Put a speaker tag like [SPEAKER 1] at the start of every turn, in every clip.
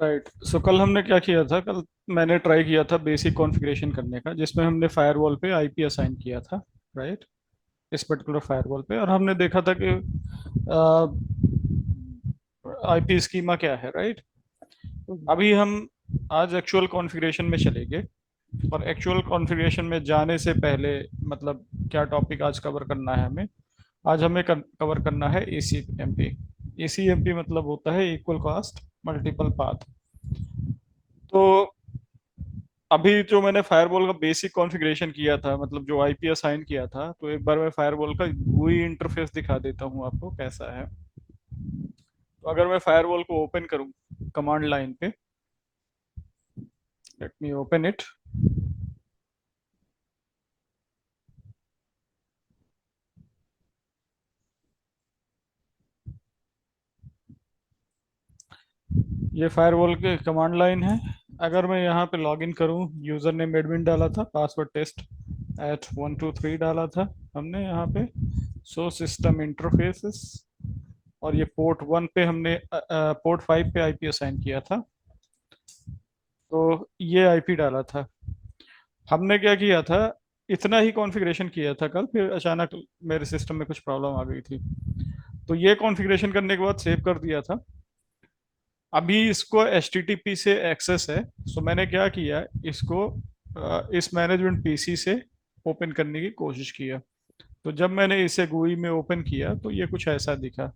[SPEAKER 1] Right. सो कल हमने क्या किया था? कल मैंने ट्राई किया था बेसिक कॉन्फ़िगरेशन करने का, जिसमें हमने फायरवॉल पे आईपी असाइन किया था। राइट। इस पर्टिकुलर फायरवॉल पे, और हमने देखा था कि आईपी स्कीमा क्या है। राइट। अभी हम आज एक्चुअल कॉन्फ़िगरेशन में चलेंगे। और एक्चुअल कॉन्फ़िगरेशन में जाने से पहले, मतलब क्या टॉपिक आज कवर करना है हमें? आज हमें कवर करना है एसीएमपी। एसीएमपी मतलब होता है इक्वल कास्ट मल्टीपल पाथ। तो अभी जो मैंने फायरवॉल का बेसिक कॉन्फ़िगरेशन किया था, मतलब जो आईपी असाइन किया था, तो एक बार मैं फायरवॉल का GUI इंटरफेस दिखा देता हूँ आपको कैसा है। तो अगर मैं फायरवॉल को ओपन करूँ कमांड लाइन पे, लेट मी ओपन इट। ये फायरवॉल के कमांड लाइन है। अगर मैं यहाँ पे लॉगिन करूँ, यूजर नेम एडमिन डाला था, पासवर्ड टेस्ट एट 123 डाला था हमने यहाँ पे। सो सिस्टम इंटरफेसेस, और ये पोर्ट 1 पे हमने पोर्ट 5 पे आईपी असाइन किया था। तो ये आईपी डाला था। हमने क्या किया था, इतना ही कॉन्फ़िगरेशन किया था कल, फिर अचानक मेरे सिस्टम में कुछ प्रॉब्लम आ गई थी। तो ये कॉन्फ़िगरेशन करने के बाद सेव कर दिया था। अभी इसको HTTP से एक्सेस है। सो मैंने क्या किया, इसको इस मैनेजमेंट पीसी से ओपन करने की कोशिश किया। तो जब मैंने इसे GUI में ओपन किया तो ये कुछ ऐसा दिखा।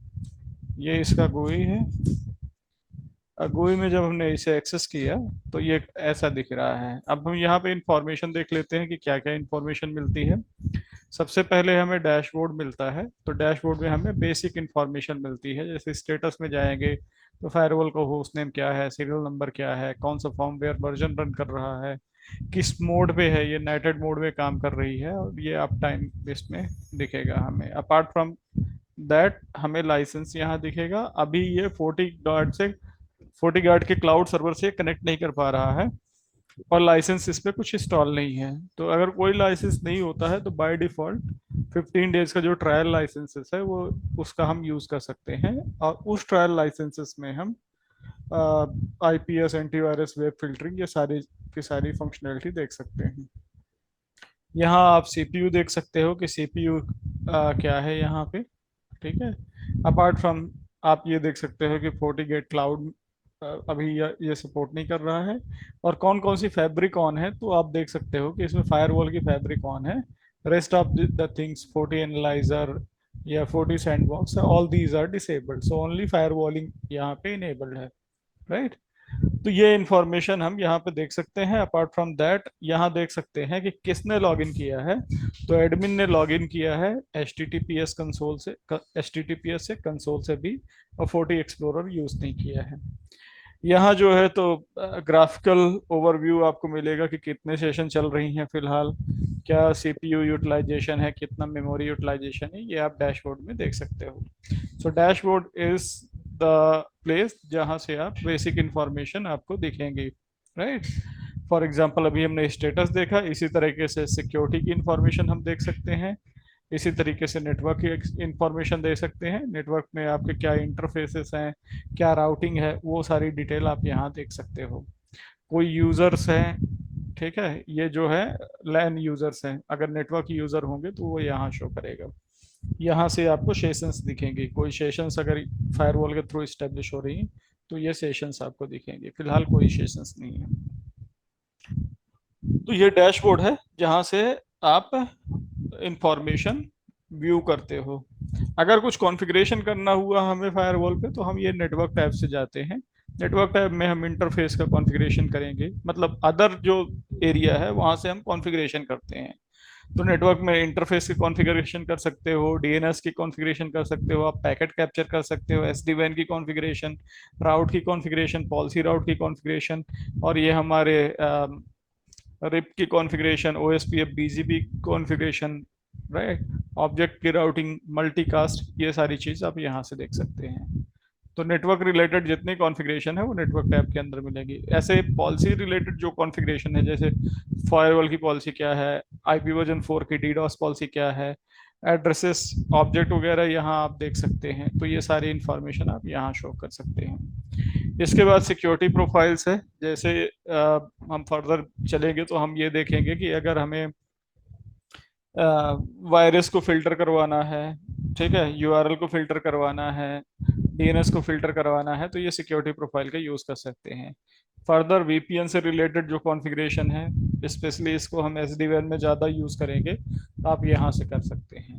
[SPEAKER 1] ये इसका GUI है। GUI में जब हमने इसे एक्सेस किया तो ये ऐसा दिख रहा है। अब हम यहाँ पे इंफॉर्मेशन देख लेते हैं कि क्या क्या इंफॉर्मेशन मिलती है। सबसे पहले हमें डैशबोर्ड मिलता है। तो डैशबोर्ड में हमें बेसिक इंफॉर्मेशन मिलती है, जैसे स्टेटस में जाएंगे तो फायरवॉल का होस्ट नेम क्या है, सीरियल नंबर क्या है, कौन सा फर्मवेयर वर्जन रन कर रहा है, किस मोड पे है, ये नाइटेड मोड में काम कर रही है, और ये अप टाइम इसमें दिखेगा हमें। अपार्ट फ्रॉम दैट हमें लाइसेंस यहाँ दिखेगा। अभी ये 40 गार्ड के क्लाउड सर्वर से कनेक्ट नहीं कर पा रहा है, और लाइसेंस इस पे कुछ इंस्टॉल नहीं है। तो अगर कोई लाइसेंस नहीं होता है तो बाय डिफॉल्ट 15 डेज का जो ट्रायल लाइसेंसेस है वो उसका हम यूज कर सकते हैं। और उस ट्रायल लाइसेंसेस में हम आईपीएस, एंटीवायरस, वेब फिल्टरिंग, ये सारी की सारी फंक्शनैलिटी देख सकते हैं। यहाँ आप सीपीयू देख सकते हो कि सीपीयू क्या है यहाँ पे। ठीक है। अपार्ट फ्रॉम, आप ये देख सकते हो कि FortiGate क्लाउड अभी ये सपोर्ट नहीं कर रहा है। और कौन कौन सी फैब्रिक ऑन है, तो आप देख सकते हो कि इसमें फायरवॉल की फैब्रिक ऑन है। Rest of the things, FortiAnalyzer या FortiSandbox, all these are disabled. So only firewalling यहाँ पे इनेबल्ड है। राइट। तो ये इंफॉर्मेशन हम यहाँ पे देख सकते हैं। अपार्ट फ्रॉम दैट यहाँ देख सकते हैं कि किसने लॉगिन किया है। तो एडमिन ने लॉगिन किया है HTTPS कंसोल से, HTTPS से, कंसोल से भी। और फोर्टी एक्सप्लोरर यूज नहीं किया है। यहाँ जो है तो ग्राफिकल ओवरव्यू आपको मिलेगा कि कितने सेशन चल रही हैं फिलहाल, क्या सीपीयू यूटिलाइजेशन है, कितना मेमोरी यूटिलाइजेशन है, ये आप डैशबोर्ड में देख सकते हो। सो डैशबोर्ड इज द प्लेस जहाँ से आप बेसिक इंफॉर्मेशन आपको दिखेंगी। राइट। फॉर एग्जांपल अभी हमने स्टेटस देखा, इसी तरीके से सिक्योरिटी की इंफॉर्मेशन हम देख सकते हैं। इसी तरीके से नेटवर्क की इंफॉर्मेशन दे सकते हैं। नेटवर्क में आपके क्या इंटरफेसेस हैं, क्या राउटिंग है, वो सारी डिटेल आप यहाँ देख सकते हो। कोई यूजर्स हैं, ठीक है, ये जो है लैन यूजर्स हैं। अगर नेटवर्क यूजर होंगे तो वो यहाँ शो करेगा। यहाँ से आपको सेशंस दिखेंगे। कोई सेशंस अगर फायरवॉल के थ्रू इस्टेब्लिश हो रही हैं तो ये सेशंस आपको दिखेंगे। फिलहाल कोई सेशंस नहीं है। तो ये डैशबोर्ड है जहाँ से आप इंफॉर्मेशन व्यू करते हो। अगर कुछ कॉन्फ़िगरेशन करना हुआ हमें फायरवॉल पे तो हम ये नेटवर्क टैब से जाते हैं। नेटवर्क टैब में हम इंटरफेस का कॉन्फ़िगरेशन करेंगे, मतलब अदर जो एरिया है वहाँ से हम कॉन्फ़िगरेशन करते हैं। तो नेटवर्क में इंटरफेस की कॉन्फ़िगरेशन कर सकते हो, डीएनएस की कॉन्फ़िगरेशन कर सकते हो, आप पैकेट कैप्चर कर सकते हो, SD-WAN की कॉन्फ़िगरेशन, राउट की कॉन्फ़िगरेशन, पॉलिसी राउट की कॉन्फ़िगरेशन, और ये हमारे रिप की configuration, OSPF BGP configuration, right. Object की राउटिंग, मल्टीकास्ट, ये सारी चीज आप यहाँ से देख सकते हैं। तो नेटवर्क रिलेटेड जितनी कॉन्फ़िगरेशन है वो नेटवर्क टैब के अंदर मिलेगी। ऐसे पॉलिसी रिलेटेड जो कॉन्फ़िगरेशन है, जैसे फायरवॉल की पॉलिसी क्या है, आईपी वर्जन 4 की डीडॉस पॉलिसी क्या है, एड्रेसेस, ऑब्जेक्ट वगैरह, यहाँ आप देख सकते हैं। तो ये सारी इंफॉर्मेशन आप यहाँ शो कर सकते हैं। इसके बाद सिक्योरिटी प्रोफाइल्स है। जैसे हम फर्दर चलेंगे तो हम ये देखेंगे कि अगर हमें वायरस को फिल्टर करवाना है, ठीक है, यूआरएल को फिल्टर करवाना है, डीएनएस को फिल्टर करवाना है, तो ये सिक्योरिटी प्रोफाइल का यूज कर सकते हैं। फर्दर वीपीएन से रिलेटेड जो कॉन्फ़िगरेशन है, स्पेशली इसको हम एसडी वैन में ज़्यादा यूज़ करेंगे, तो आप यहाँ से कर सकते हैं।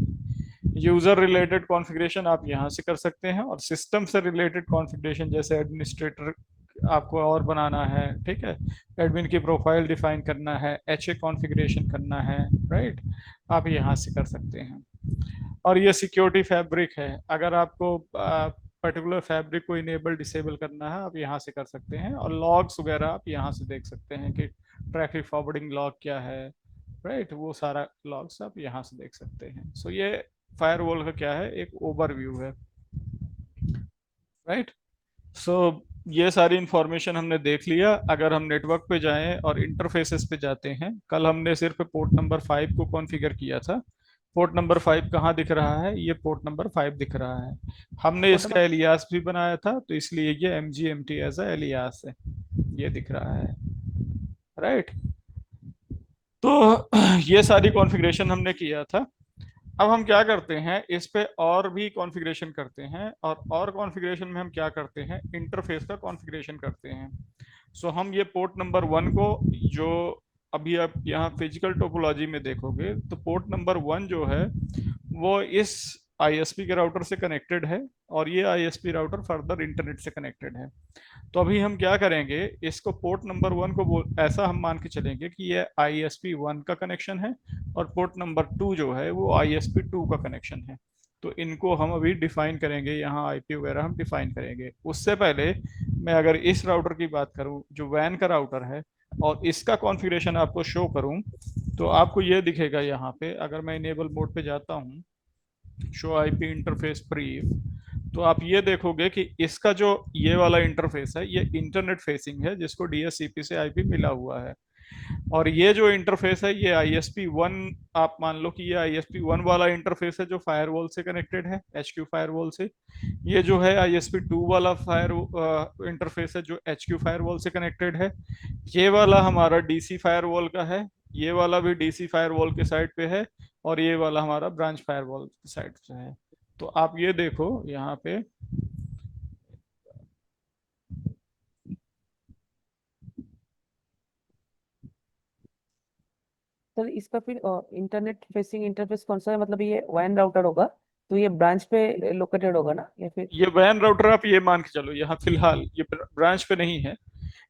[SPEAKER 1] यूज़र रिलेटेड कॉन्फ़िगरेशन आप यहाँ से कर सकते हैं, और सिस्टम से रिलेटेड कॉन्फ़िगरेशन जैसे एडमिनिस्ट्रेटर आपको और बनाना है, ठीक है, एडमिन की प्रोफाइल डिफाइन करना है, एचए कॉन्फ़िगरेशन करना है, राइट, आप यहाँ से कर सकते हैं। और ये सिक्योरिटी फैब्रिक है, अगर आपको पर्टिकुलर फैब्रिक को इनेबल डिसेबल करना है, आप यहाँ से कर सकते हैं। और लॉग्स वगैरह आप यहाँ से देख सकते हैं कि ट्रैफिक फॉरवर्डिंग लॉग क्या है, राइट, वो सारा लॉग्स आप यहाँ से देख सकते हैं। सो ये फायरवॉल का क्या है, एक ओवरव्यू है, राइट। सो ये सारी इंफॉर्मेशन हमने देख लिया। अगर हम नेटवर्क पे जाएं और इंटरफेसेस पे जाते हैं, कल हमने सिर्फ पोर्ट नंबर 5 को कॉन्फ़िगर किया था। पोर्ट नंबर 5 कहाँ दिख रहा है, ये पोर्ट नंबर 5 दिख रहा है। हमने
[SPEAKER 2] पोर्ट
[SPEAKER 1] इसका
[SPEAKER 2] नंबर।
[SPEAKER 1] एलियास भी बनाया था, तो इसलिए ये M G M T as a alias है, ये दिख रहा है, राइट। तो ये सारी कॉन्फ़िगरेशन हमने किया था। अब हम क्या करते हैं, इस पे और भी कॉन्फ़िगरेशन करते हैं, और कॉन्फ़िगरेशन में हम क्या करते हैं, इंटरफेस का कॉन्फ़िगरेशन करते हैं। सो हम ये पोर्ट नंबर 1 को, जो अभी आप यहाँ फिजिकल टोपोलॉजी में देखोगे, तो पोर्ट नंबर 1 जो है वो इस आईएसपी के राउटर से कनेक्टेड है, और ये आईएसपी राउटर फर्दर इंटरनेट से कनेक्टेड है। तो अभी हम क्या करेंगे, इसको पोर्ट नंबर 1 को ऐसा हम मान के चलेंगे कि ये ISP 1 का कनेक्शन है, और पोर्ट नंबर 2 जो है वो ISP 2 का कनेक्शन है। तो इनको हम अभी डिफाइन करेंगे, यहाँ आईपी वगैरह हम डिफाइन करेंगे। उससे पहले मैं अगर इस राउटर की बात करूँ जो वैन का राउटर है, और इसका कॉन्फ़िगरेशन आपको शो करूँ, तो आपको ये दिखेगा यहाँ पे। अगर मैं इनेबल मोड पे जाता हूँ, शो आईपी इंटरफेस ब्रीफ, तो आप ये देखोगे कि इसका जो ये वाला इंटरफेस है, ये इंटरनेट फेसिंग है, जिसको डीएससीपी से आईपी मिला हुआ है। और ये जो इंटरफेस है, ये ISP 1, आप मान लो कि ये ISP 1 वाला इंटरफेस है जो फायरवॉल से कनेक्टेड है, HQ फायरवॉल से। ये जो है ISP 2 वाला फायर इंटरफेस है जो HQ फायरवॉल से कनेक्टेड है। ये वाला हमारा DC फायरवॉल का है, ये वाला भी DC फायरवॉल के साइड पे है, और ये वाला हमारा ब्रांच फायरवॉल की साइड से है। तो आप ये देखो यहाँ पे,
[SPEAKER 2] सर इसका फिर इंटरनेट फेसिंग इंटरफेस कौन सा है, मतलब ये वैन राउटर होगा, तो ये ब्रांच पे लोकेटेड होगा ना, या फिर?
[SPEAKER 1] ये वैन राउटर आप ये मान के चलो, यहाँ फिलहाल ये ब्रांच पे नहीं है।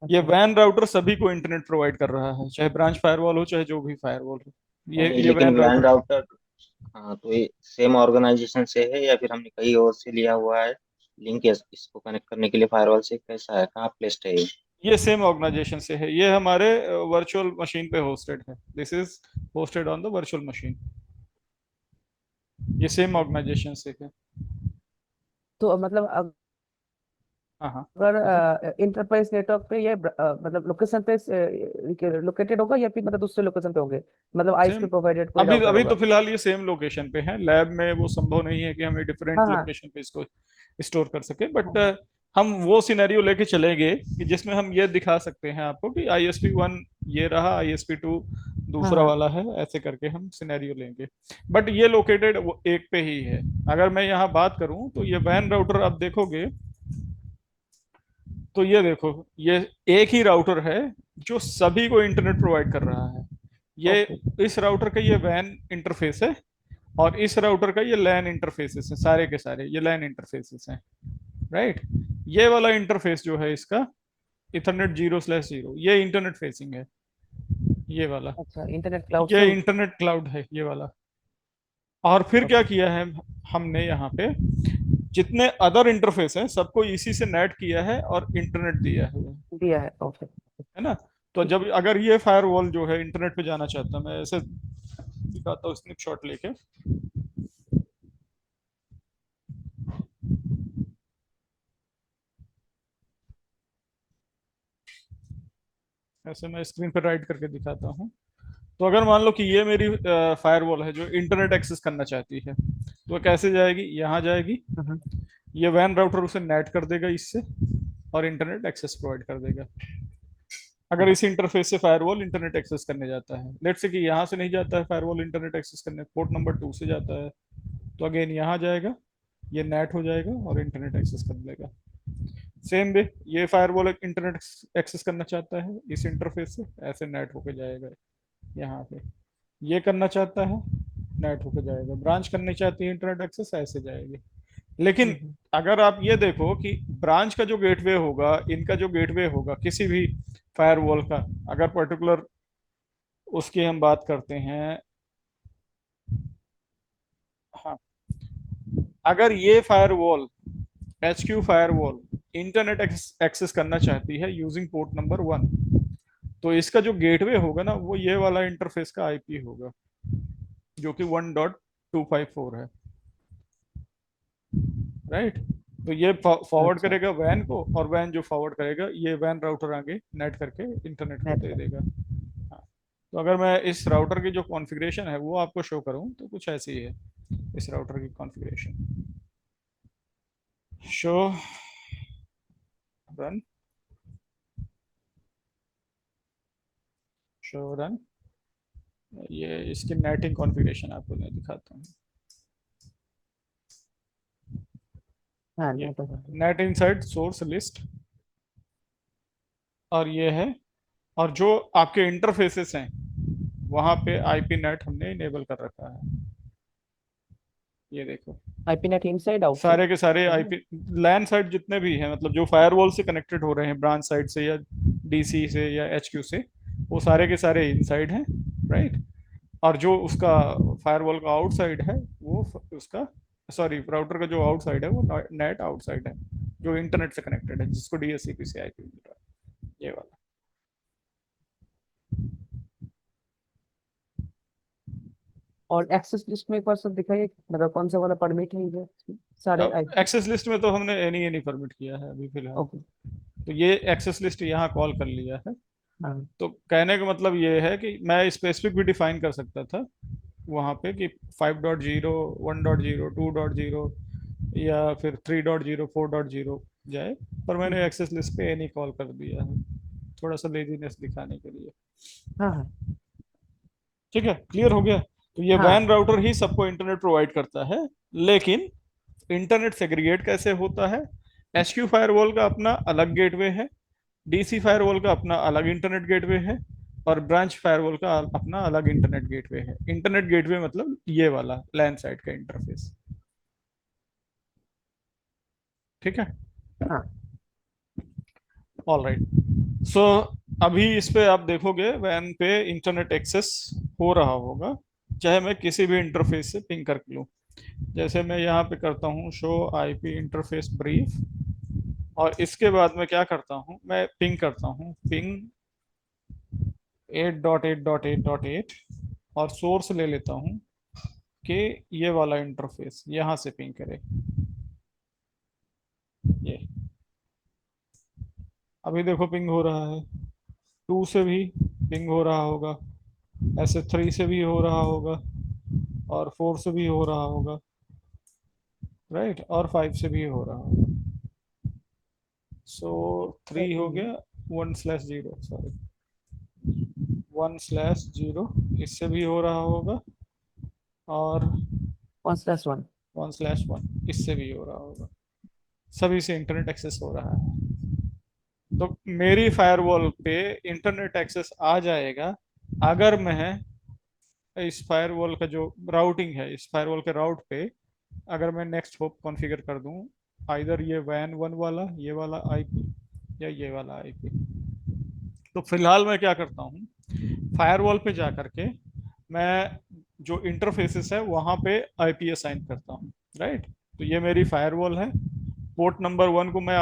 [SPEAKER 1] ये
[SPEAKER 2] अच्छा।
[SPEAKER 1] वैन राउटर सभी को इंटरनेट प्रोवाइड कर रहा है, चाहे ब्रांच फायरवॉल हो, चाहे जो भी फायरवॉल हो।
[SPEAKER 3] नहीं नहीं,
[SPEAKER 1] ये
[SPEAKER 3] लेकिन
[SPEAKER 1] वैन
[SPEAKER 3] वैन
[SPEAKER 1] राउटर।
[SPEAKER 3] राउटर, हाँ तो ये सेम ऑर्गेनाइजेशन से है या फिर हमने कहीं और से लिया हुआ है लिंक, इसको कनेक्ट करने के लिए फायरवॉल से, कैसा है, कहाँ प्लेस्ड है ये?
[SPEAKER 1] ये सेम ऑर्गेनाइजेशन से है, ये हमारे वर्चुअल मशीन पे होस्टेड है। This is hosted on the virtual machine. ये सेम ऑर्गेनाइजेशन से है।
[SPEAKER 2] तो मतलब
[SPEAKER 1] हाँ हाँ, बताइए।
[SPEAKER 2] अगर इंटरप्राइज नेटवर्क पे ये मतलब लोकेशन पे लोकेटेड होगा, या फिर मतलब दूसरे लोकेशन पे होंगे, मतलब
[SPEAKER 1] सेम।
[SPEAKER 2] आईएसपी प्रोवाइडेड कोई
[SPEAKER 1] अभी
[SPEAKER 2] राउटर
[SPEAKER 1] अभी तो
[SPEAKER 2] होगा?
[SPEAKER 1] फिलहाल ये सेम लोकेशन पे है। लैब में वो संभव नहीं है कि हमें
[SPEAKER 2] हाँ
[SPEAKER 1] डिफरेंट
[SPEAKER 2] हाँ
[SPEAKER 1] लोकेशन पे इसको स्टोर कर सके, बट
[SPEAKER 2] हाँ
[SPEAKER 1] हम वो सिनेरियो लेके चलेंगे कि जिसमें हम ये दिखा सकते हैं आपको कि ISP 1 ये रहा, ISP 2
[SPEAKER 2] हाँ
[SPEAKER 1] दूसरा
[SPEAKER 2] हाँ।
[SPEAKER 1] वाला है, ऐसे करके हम सिनेरियो लेंगे। बट ये लोकेटेड एक पे ही है। अगर मैं यहाँ बात करूँ तो ये वैन राउटर आप देखोगे, तो ये देखो, ये एक ही राउटर है जो सभी को इंटरनेट प्रोवाइड कर रहा है। ये
[SPEAKER 2] ओके।
[SPEAKER 1] इस राउटर का ये वैन इंटरफेस है, और इस राउटर का ये लैन इंटरफेसेस है, सारे के सारे ये लैन इंटरफेसेस हैं, राइट। ये वाला इंटरफेस जो है इसका, Ethernet 0/0, ये इंटरनेट फेसिंग है, ये वाला।
[SPEAKER 2] अच्छा, इंटरनेट क्लाउड
[SPEAKER 1] ये
[SPEAKER 2] से।
[SPEAKER 1] इंटरनेट क्लाउड है, ये वाला। और फिर क्या
[SPEAKER 2] ओके।
[SPEAKER 1] किया है हमने यहाँ पे, जितने अदर इंटरफेस हैं सबको इसी से नेट किया है और इंटरनेट दिया
[SPEAKER 2] दिया है, ओके।
[SPEAKER 1] है ना। तो
[SPEAKER 2] ठीक
[SPEAKER 1] जब अगर ये फायरवॉल जो है इंटरनेट पे जाना चाहता है, मैं ऐसे दिखाता हूँ स्नैपशॉट लेके। ऐसे मैं स्क्रीन पर राइट करके दिखाता हूँ। तो अगर मान लो कि ये मेरी फायरवॉल है जो इंटरनेट एक्सेस करना चाहती है, तो कैसे जाएगी? यहाँ जाएगी,
[SPEAKER 2] हम्म,
[SPEAKER 1] ये वैन राउटर उसे नेट कर देगा इससे और इंटरनेट एक्सेस प्रोवाइड कर देगा। अगर इस इंटरफेस से फायरवॉल इंटरनेट एक्सेस करने जाता है, लेट्स से कि यहाँ से नहीं जाता है फायरवॉल इंटरनेट एक्सेस करने, पोर्ट नंबर 2 से जाता है, तो अगेन यहाँ जाएगा, ये नेट हो जाएगा और इंटरनेट एक्सेस कर लेगा। सेम वे ये फायरवॉल इंटरनेट एक्सेस करना चाहता है इस इंटरफेस से, ऐसे नेट होके जाएगा यहाँ पे। ये करना चाहता है, नेट होके जाएगा। ब्रांच करनी चाहती है इंटरनेट एक्सेस, ऐसे जाएगी। लेकिन
[SPEAKER 2] हम्म,
[SPEAKER 1] अगर आप ये देखो कि ब्रांच का जो गेटवे होगा, इनका जो गेटवे होगा किसी भी फायरवॉल का, अगर पर्टिकुलर उसकी हम बात करते हैं, हाँ, अगर ये firewall HQ firewall internet access करना चाहती है यूजिंग पोर्ट नंबर 1, तो इसका जो गेटवे होगा ना वो ये वाला इंटरफेस का IP होगा जो कि 1.254 है, राइट। तो ये फॉरवर्ड
[SPEAKER 2] अच्छा,
[SPEAKER 1] करेगा वैन को, और वैन जो फॉरवर्ड करेगा ये वैन राउटर आगे नेट करके इंटरनेट को
[SPEAKER 2] नेट
[SPEAKER 1] दे
[SPEAKER 2] कर।
[SPEAKER 1] देगा। हाँ। तो अगर मैं इस राउटर की जो कॉन्फ़िगरेशन है वो आपको शो करूं तो कुछ ऐसी है इस राउटर की configuration. Show, run, show run. ये इसकी नेटिंग कॉन्फ़िगरेशन आपको मैं दिखाता हूँ।
[SPEAKER 2] हाँ,
[SPEAKER 1] ये
[SPEAKER 2] नेट हो गया।
[SPEAKER 1] नेट इनसाइड सोर्स लिस्ट, और ये है, और जो आपके इंटरफेसेस हैं वहां पे IP नेट हमने इनेबल कर रखा है। ये देखो
[SPEAKER 2] आईपी नेट इनसाइड आउटसाइड
[SPEAKER 1] सारे के सारे
[SPEAKER 2] है ना?
[SPEAKER 1] IP लैन साइड जितने भी हैं, मतलब जो फायरवॉल से कनेक्टेड हो रहे हैं ब्रांच साइड से या DC से या HQ से, वो सारे के सारे इनसाइड हैं, राइट। और जो उसका फायरवॉल का आउटसाइड है वो उसका, सॉरी, राउटर का जो आउटसाइड है वो नेट आउटसाइड है जो इंटरनेट से कनेक्टेड है, जिसको DHCP से IP मिल रहा है, ये वाला।
[SPEAKER 2] और एक्सेस लिस्ट में एक बार सब दिखाइए, मतलब कौन सा वाला परमिट है ये सारे
[SPEAKER 1] अब
[SPEAKER 2] आईपी।
[SPEAKER 1] एक्सेस लिस्ट में तो हमने एनी एनी परमिट किया है अभी फिलहाल।
[SPEAKER 2] ओके।
[SPEAKER 1] तो ये एक्सेस लिस्ट यहाँ कॉल कर लिया है।
[SPEAKER 2] हाँ।
[SPEAKER 1] तो कहने का मतलब ये है कि मैं स्पेसिफिक भी डिफाइन कर सकता था वहाँ पे कि 5.0, 1.0, 2.0 या फिर 3.0, 4.0 जाए, पर मैंने
[SPEAKER 2] हम्म,
[SPEAKER 1] एक्सेस लिस्ट पे एनी कॉल कर दिया है, थोड़ा सा लेजीनेस दिखाने के लिए।
[SPEAKER 2] हाँ हाँ
[SPEAKER 1] ठीक है, क्लियर हो गया। तो ये वैन
[SPEAKER 2] हाँ।
[SPEAKER 1] राउटर ही सबको इंटरनेट प्रोवाइड करता है, लेकिन इंटरनेट सेग्रीगेट कैसे होता है? HQ फायरवॉल का अपना अलग गेटवे है, DC फायरवॉल का अपना अलग इंटरनेट गेटवे है, और ब्रांच फायरवॉल का अपना अलग इंटरनेट गेटवे है। इंटरनेट गेटवे मतलब ये वाला लैन साइड का इंटरफेस, ठीक है।
[SPEAKER 2] हाँ,
[SPEAKER 1] ऑल राइट। सो अभी इस पे आप देखोगे वैन पे इंटरनेट एक्सेस हो रहा होगा, चाहे मैं किसी भी इंटरफेस से पिंग कर लूँ। जैसे मैं यहाँ पे करता हूँ शो IP इंटरफेस ब्रीफ, और इसके बाद मैं क्या करता हूँ, मैं पिंग करता हूँ, पिंग 8.8.8.8, और सोर्स ले लेता हूँ कि ये वाला इंटरफेस यहाँ से पिंग करे। ये अभी देखो पिंग हो रहा है, 2 से भी पिंग हो रहा होगा, ऐसे 3 से भी हो रहा होगा, और 4 से भी हो रहा होगा, राइट, और 5 से भी हो रहा होगा। सो 3 हो गया, 1/0, सॉरी, 1/0 इससे भी हो रहा होगा, और
[SPEAKER 2] 1/1।
[SPEAKER 1] 1/1 इससे भी हो रहा होगा। सभी से इंटरनेट एक्सेस हो रहा है। तो मेरी फायरवॉल पे इंटरनेट एक्सेस आ जाएगा अगर मैं इस फायरवॉल का जो राउटिंग है, इस फायरवॉल के राउट पे अगर मैं नेक्स्ट होप कॉन्फ़िगर कर दूं, आइदर ये वैन 1 वाला, ये वाला IP, या ये वाला IP। तो फिलहाल मैं क्या करता हूँ, फायरवॉल पे जा करके मैं जो इंटरफेसेस है वहां पे IP असाइन करता हूँ, राइट। तो ये मेरी फायरवॉल है, पोर्ट नंबर 1 को मैं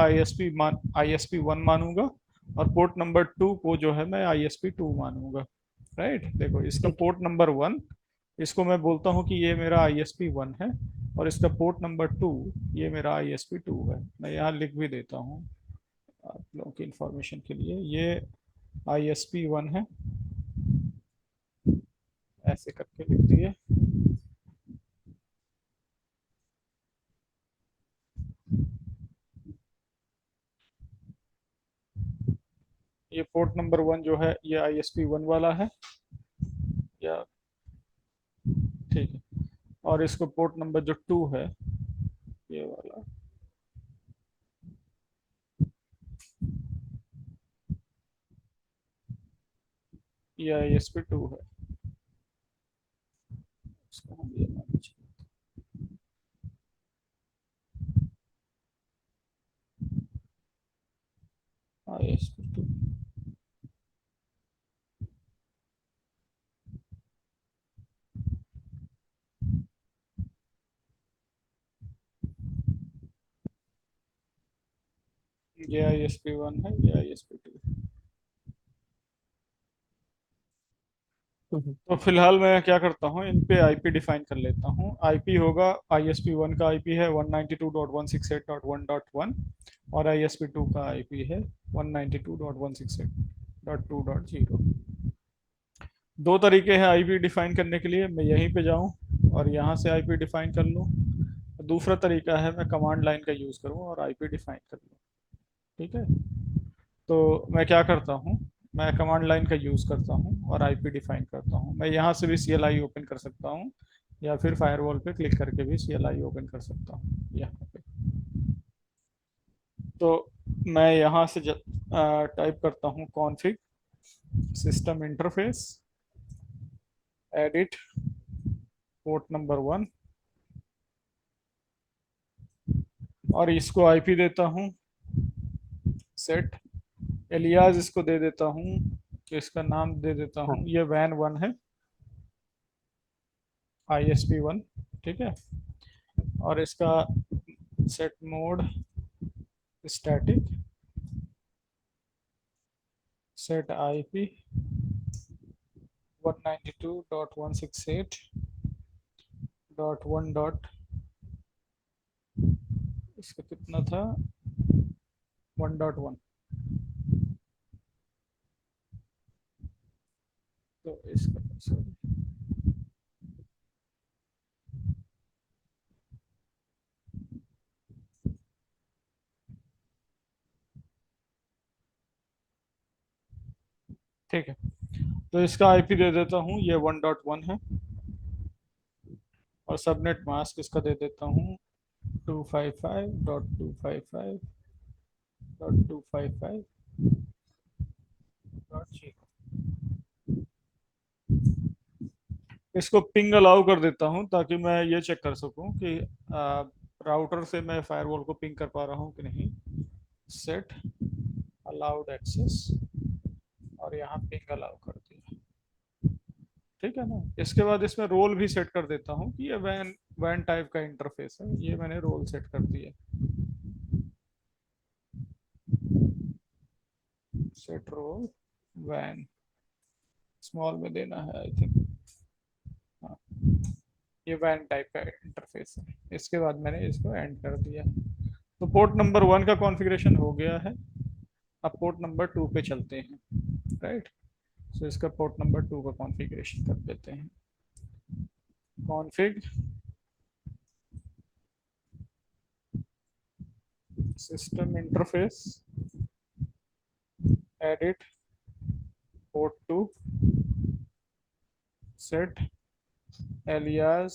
[SPEAKER 1] ISP 1 मानूंगा, और पोर्ट नंबर 2 को जो है मैं ISP 2 मानूंगा, राइट। देखो इसका
[SPEAKER 2] ठीक है।
[SPEAKER 1] पोर्ट नंबर 1, इसको मैं बोलता हूँ कि ये मेरा ISP 1 है, और इसका पोर्ट नंबर 2 ये मेरा ISP 2 है। मैं यहाँ लिख भी देता हूँ आप लोगों की इंफॉर्मेशन के लिए, ये ISP 1 है, ऐसे करके लिख दिए। ये पोर्ट नंबर 1 जो है ये ISP 1 वाला है, या ठीक है। और इसको पोर्ट नंबर जो 2 है ये वाला, ये ISP 2 है, इसको हम ये मान लीजिए। ISP 2, ये ISP 1 है, ये ISP 2 है। तो फिलहाल मैं क्या करता हूँ, इन पे IP डिफाइन कर लेता हूँ। IP होगा, ISP 1 का IP है 192.168.1.1, और ISP 2 का IP है 192.168.2.0। दो तरीके हैं IP डिफाइन करने के लिए, मैं यहीं पे जाऊं और यहाँ से IP डिफाइन कर लूँ। दूसरा तरीका है मैं कमांड लाइन का यूज़ करूँ और IP डिफाइन कर लूँ। ठीक है, तो मैं क्या करता हूँ, मैं कमांड लाइन का यूज़ करता हूँ और IP डिफाइन करता हूँ। मैं यहाँ से भी CLI ओपन कर सकता हूँ, या फिर फायरवॉल पे क्लिक करके भी CLI ओपन कर सकता हूँ यहाँ पे। तो मैं यहाँ से टाइप करता हूँ config system interface edit port number 1, और इसको IP देता हूँ सेट, एलियास इसको दे देता हूँ, कि इसका नाम दे देता
[SPEAKER 2] हाँ
[SPEAKER 1] हूँ ये WAN 1 है, ISP 1, ठीक है। और इसका set mode static, set IP 192.168.1 dot, इसका कितना था 1.1, तो इसका sorry, ठीक है। तो इसका IP दे देता हूँ ये 1.1 है, और सबनेट मास्क इसका दे देता हूँ 255.255.255.0। इसको पिंग अलाउ कर देता हूँ ताकि मैं ये चेक कर सकूँ कि राउटर से मैं फायरवॉल को पिंग कर पा रहा हूँ कि नहीं। सेट अलाउड एक्सेस, और यहाँ पिंग अलाउ कर दिया, ठीक है ना। इसके बाद इसमें रोल भी सेट कर देता हूँ कि ये वैन वैन टाइप का इंटरफेस है, ये मैंने रोल सेट कर दिया। सेट रोल वैन, स्मॉल में देना है आई थिंक, हाँ। ये वैन टाइप का इंटरफेस है। इसके बाद मैंने इसको एंड कर दिया। तो पोर्ट नंबर 1 का कॉन्फ़िगरेशन हो गया है। अब पोर्ट नंबर 2 पे चलते हैं, राइट। सो इसका पोर्ट नंबर 2 का कॉन्फ़िगरेशन कर देते हैं। Config system interface edit port 2, set alias,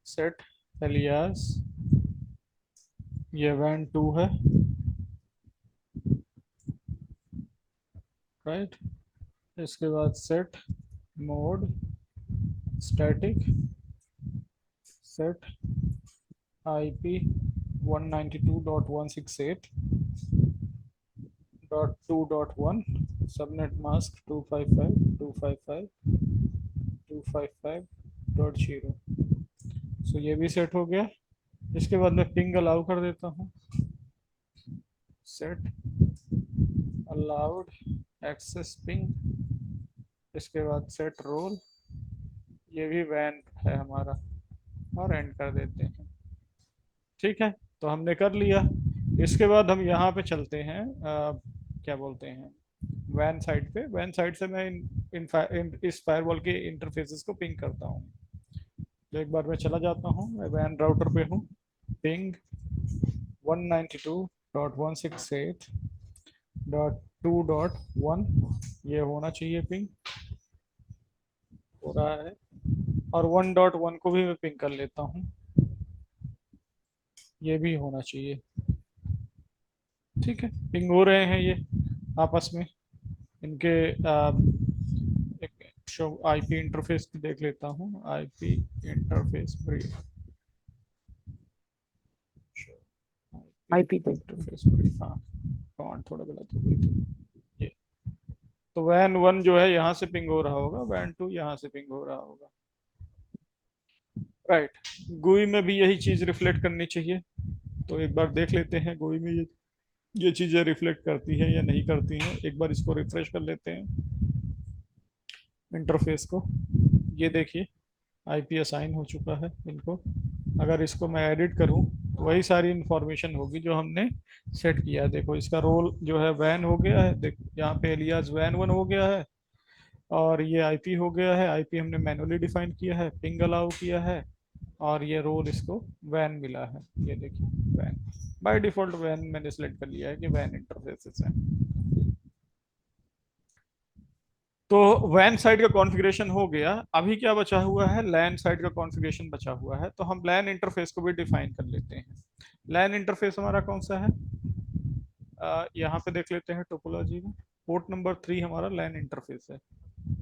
[SPEAKER 1] set alias, ये वैन 2 है, राइट। इसके बाद set mode static, set IP 192.168.2.1, subnet mask 255.255.255.0। So ये भी सेट हो गया। इसके बाद मैं पिंग अलाउ कर देता हूँ, सेट अलाउड एक्सेस पिंग इसके बाद सेट रोल, ये भी वैन है हमारा, और एंड कर देते हैं। ठीक है, तो हमने कर लिया। इसके बाद हम यहाँ पे चलते हैं, क्या बोलते हैं, वैन साइड पे। वैन साइड से मैं इस फायरवॉल के इंटरफेसेस को पिंग करता हूँ। तो एक बार मैं चला जाता हूँ, मैं वैन राउटर पे हूँ, पिंग 192.168.2.1, ये होना चाहिए पिंग, हो रहा है। और 1.1 को भी मैं पिंग कर लेता हूँ, ये भी होना चाहिए। ठीक है, पिंग हो रहे हैं ये आपस में। इनके एक शो आईपी इंटरफेस की देख लेता हूँ, आईपी इंटरफेस ब्रीफ,
[SPEAKER 2] आईपी पे।
[SPEAKER 1] इंटरफेस ब्रीफ, हाँ कमांड थोड़ा गलत हो गई थी ये। तो वैन 1 जो है यहाँ से पिंग हो रहा होगा, वैन 2 यहाँ से पिंग हो रहा होगा, राइट। गुई में भी यही चीज रिफ्लेक्ट करनी चाहिए। तो एक बार देख लेते हैं गुई में ये चीजें रिफ्लेक्ट करती है या नहीं करती हैं। एक बार इसको रिफ्रेश कर लेते हैं इंटरफेस को। ये देखिए आईपी असाइन हो चुका है इनको। अगर इसको मैं एडिट करूं तो वही सारी इंफॉर्मेशन होगी जो हमने सेट किया है। देखो इसका रोल जो है वैन हो गया है, देख यहाँ पे एलियास वैन 1 हो गया है, और ये आईपी हो गया है, आईपी हमने मैनुअली डिफाइन किया है, पिंग अलाउ किया है, और ये रोल इसको वैन मिला है। ये देखिए वैन, बाय डिफॉल्ट वैन मैंने सेलेक्ट कर लिया है कि वैन इंटरफेसेस है। तो वैन साइड का कॉन्फ़िगरेशन हो गया। अभी क्या बचा हुआ है, लैन साइड का कॉन्फ़िगरेशन बचा हुआ है। तो हम लैन इंटरफेस को भी डिफाइन कर लेते हैं। लैन इंटरफेस हमारा कौन सा है, यहाँ पे देख लेते हैं टोपोलॉजी में। पोर्ट नंबर 3 हमारा लैन इंटरफेस है।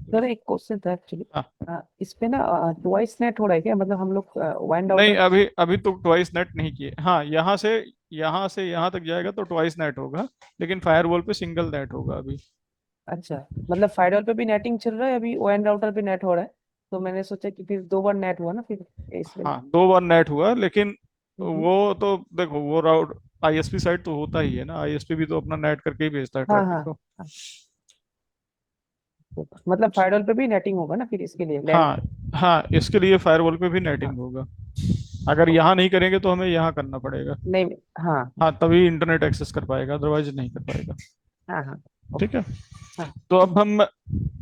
[SPEAKER 2] सर एक क्वेश्चन था एक्चुअली,
[SPEAKER 1] हाँ,
[SPEAKER 2] इस पे ना ट्वाइस नेट हो रहा है क्या, मतलब हम लोग वन
[SPEAKER 1] नहीं
[SPEAKER 2] राउटर।
[SPEAKER 1] अभी अभी तो ट्वाइस नेट नहीं किए। हाँ, यहाँ से यहाँ तक जाएगा तो ट्वाइस नेट होगा, लेकिन फायरवॉल पे सिंगल नेट होगा अभी।
[SPEAKER 2] अच्छा, मतलब फायरवॉल पे भी नेटिंग चल रहा है, अभी वन राउटर पे नेट हो रहा है। तो मैंने सोचा कि फिर दो बार नेट हुआ ना फिर इसलिए।
[SPEAKER 1] हाँ, 2 बार नेट हुआ, लेकिन
[SPEAKER 2] हम्म।
[SPEAKER 1] वो तो देखो वो राउट आईएसपी साइड तो होता ही है ना, आईएसपी भी तो अपना नेट करके ही भेजता है
[SPEAKER 2] हाँ
[SPEAKER 1] ट्रैफिक
[SPEAKER 2] हाँ
[SPEAKER 1] को।
[SPEAKER 2] हाँ। मतलब फायरवॉल पे भी नेटिंग होगा ना फिर इसके लिए लैन।
[SPEAKER 1] हाँ हाँ, इसके लिए फायरवॉल पे भी
[SPEAKER 2] हाँ।
[SPEAKER 1] नेटिंग होगा। अगर
[SPEAKER 2] ओके।
[SPEAKER 1] यहाँ नहीं करेंगे तो हमें यहाँ करना पड़ेगा।
[SPEAKER 2] नहीं। हाँ
[SPEAKER 1] हाँ, तभी इंटरनेट एक्सेस कर पाएगा, अदरवाइज नहीं कर पाएगा।
[SPEAKER 2] हाँ हाँ।
[SPEAKER 1] ठीक
[SPEAKER 2] ओके।
[SPEAKER 1] है,
[SPEAKER 2] हाँ
[SPEAKER 1] तो अब हम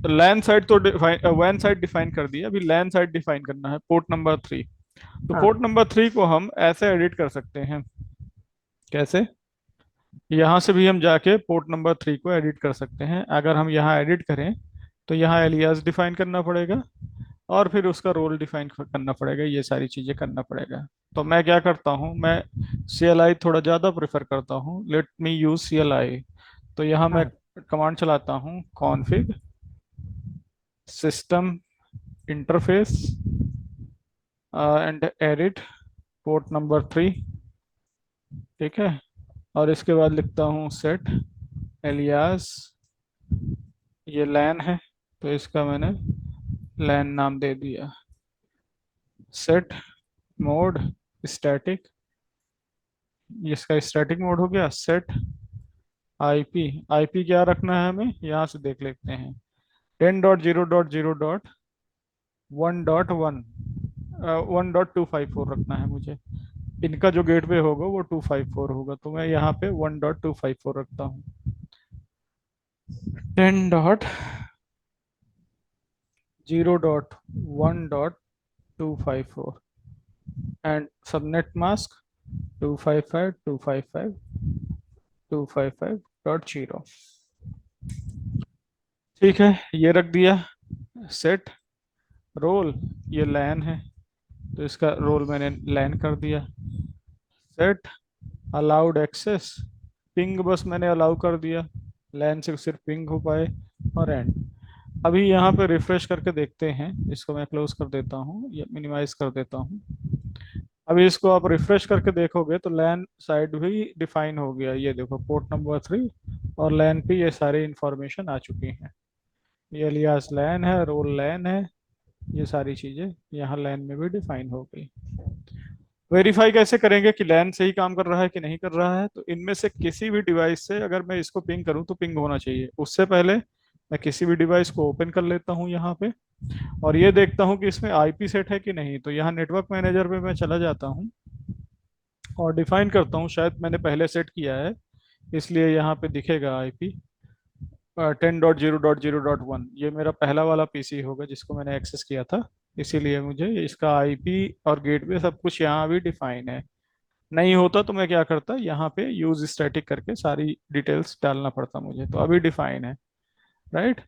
[SPEAKER 1] लैन साइड तो डिफाइन, वैन साइड डिफाइन कर दिया, अभी लैन साइड डिफाइन करना है, पोर्ट नंबर 3। तो
[SPEAKER 2] हाँ
[SPEAKER 1] पोर्ट नंबर 3 को हम ऐसे एडिट कर सकते हैं, कैसे, यहाँ से भी हम जाके पोर्ट नंबर 3 को एडिट कर सकते हैं। अगर हम यहाँ एडिट करें तो यहाँ एलियास डिफाइन करना पड़ेगा, और फिर उसका रोल डिफाइन करना पड़ेगा, ये सारी चीज़ें करना पड़ेगा। तो मैं क्या करता हूँ, मैं सी एल आई थोड़ा ज़्यादा प्रेफर करता हूँ, let me use C L I. तो यहाँ मैं
[SPEAKER 2] हाँ
[SPEAKER 1] कमांड चलाता हूँ, config system interface and edit port number 3। ठीक है, और इसके बाद लिखता हूँ सेट एलियास, ये लैन है तो इसका मैंने लैन नाम दे दिया। सेट मोड स्टैटिक, इसका स्टैटिक मोड हो गया। सेट आईपी, आईपी क्या रखना है हमें, यहाँ से देख लेते हैं, 10.0.0.1.1, 1.254 रखना है मुझे। इनका जो गेटवे होगा वो 254 होगा, तो मैं यहाँ पे 1.254 रखता हूँ। 10.0.1.254 एंड सबनेट मास्क 255.255.255.0। ठीक है, ये रख दिया। सेट रोल, ये लैन है तो इसका रोल मैंने लैन कर दिया। सेट अलाउड एक्सेस, पिंग बस मैंने अलाउ कर दिया, लैन से सिर्फ पिंग हो पाए, और एंड। अभी यहाँ पे रिफ्रेश करके देखते हैं, इसको मैं क्लोज कर देता हूँ या मिनिमाइज कर देता हूँ। अभी इसको आप रिफ्रेश करके देखोगे तो लैन साइड भी डिफाइन हो गया, ये देखो पोर्ट नंबर 3 और लैन पे ये सारी इंफॉर्मेशन आ चुकी हैं। ये लिहाज लैन है, रोल लैन है, ये सारी चीज़ें यहाँ लैन में भी डिफाइन हो गई। वेरीफाई कैसे करेंगे कि लैन सही काम कर रहा है कि नहीं कर रहा है, तो इनमें से किसी भी डिवाइस से अगर मैं इसको पिंग करूं तो पिंग होना चाहिए। उससे पहले मैं किसी भी डिवाइस को ओपन कर लेता हूँ यहाँ पे, और ये देखता हूँ कि इसमें आईपी सेट है कि नहीं। तो यहाँ नेटवर्क मैनेजर पे मैं चला जाता हूँ और डिफाइन करता हूँ, शायद मैंने पहले सेट किया है इसलिए यहाँ पे दिखेगा आईपी 10.0.0.1। ये मेरा पहला वाला पीसी होगा जिसको मैंने एक्सेस किया था, इसीलिए मुझे इसका आईपी और गेटवे सब कुछ यहाँ भी डिफाइन है। नहीं होता तो मैं क्या करता, यहाँ पे यूज स्टैटिक करके सारी डिटेल्स डालना पड़ता मुझे। तो अभी डिफाइन है, राइट।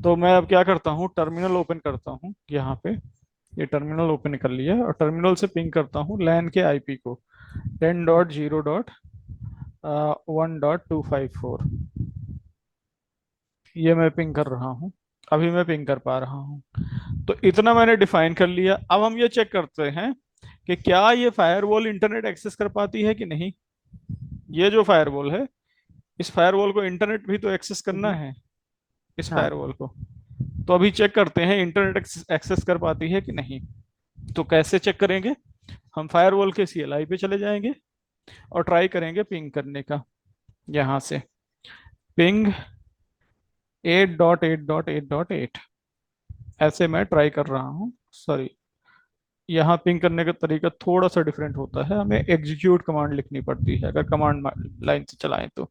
[SPEAKER 1] तो मैं अब क्या करता हूँ, टर्मिनल ओपन करता हूँ यहाँ पे। ये टर्मिनल ओपन कर लिया और टर्मिनल से पिंग करता हूँ लैन के आईपी को 10.0.1.254। ये मैं पिंग कर रहा हूँ, अभी मैं पिंग कर पा रहा हूँ। तो इतना मैंने डिफाइन कर लिया। अब हम ये चेक करते हैं कि क्या ये फायरवॉल इंटरनेट एक्सेस कर पाती है कि नहीं। ये जो फायरवॉल है, इस फायरवॉल को इंटरनेट भी तो एक्सेस करना
[SPEAKER 2] हम्म,
[SPEAKER 1] है, इस
[SPEAKER 2] हाँ।
[SPEAKER 1] फायरवॉल को। तो अभी चेक करते हैं इंटरनेट एक्सेस कर पाती है कि नहीं। तो कैसे चेक करेंगे, हम फायरवॉल के सीएलआई पे चले जाएंगे और ट्राई करेंगे पिंग करने का। यहाँ से पिंग 8.8.8.8 ऐसे मैं ट्राई कर रहा हूँ, सॉरी। यहाँ पिंग करने का तरीका थोड़ा सा डिफरेंट होता है, हमें एग्जीक्यूट कमांड लिखनी पड़ती है अगर कमांड लाइन से चलाएं तो।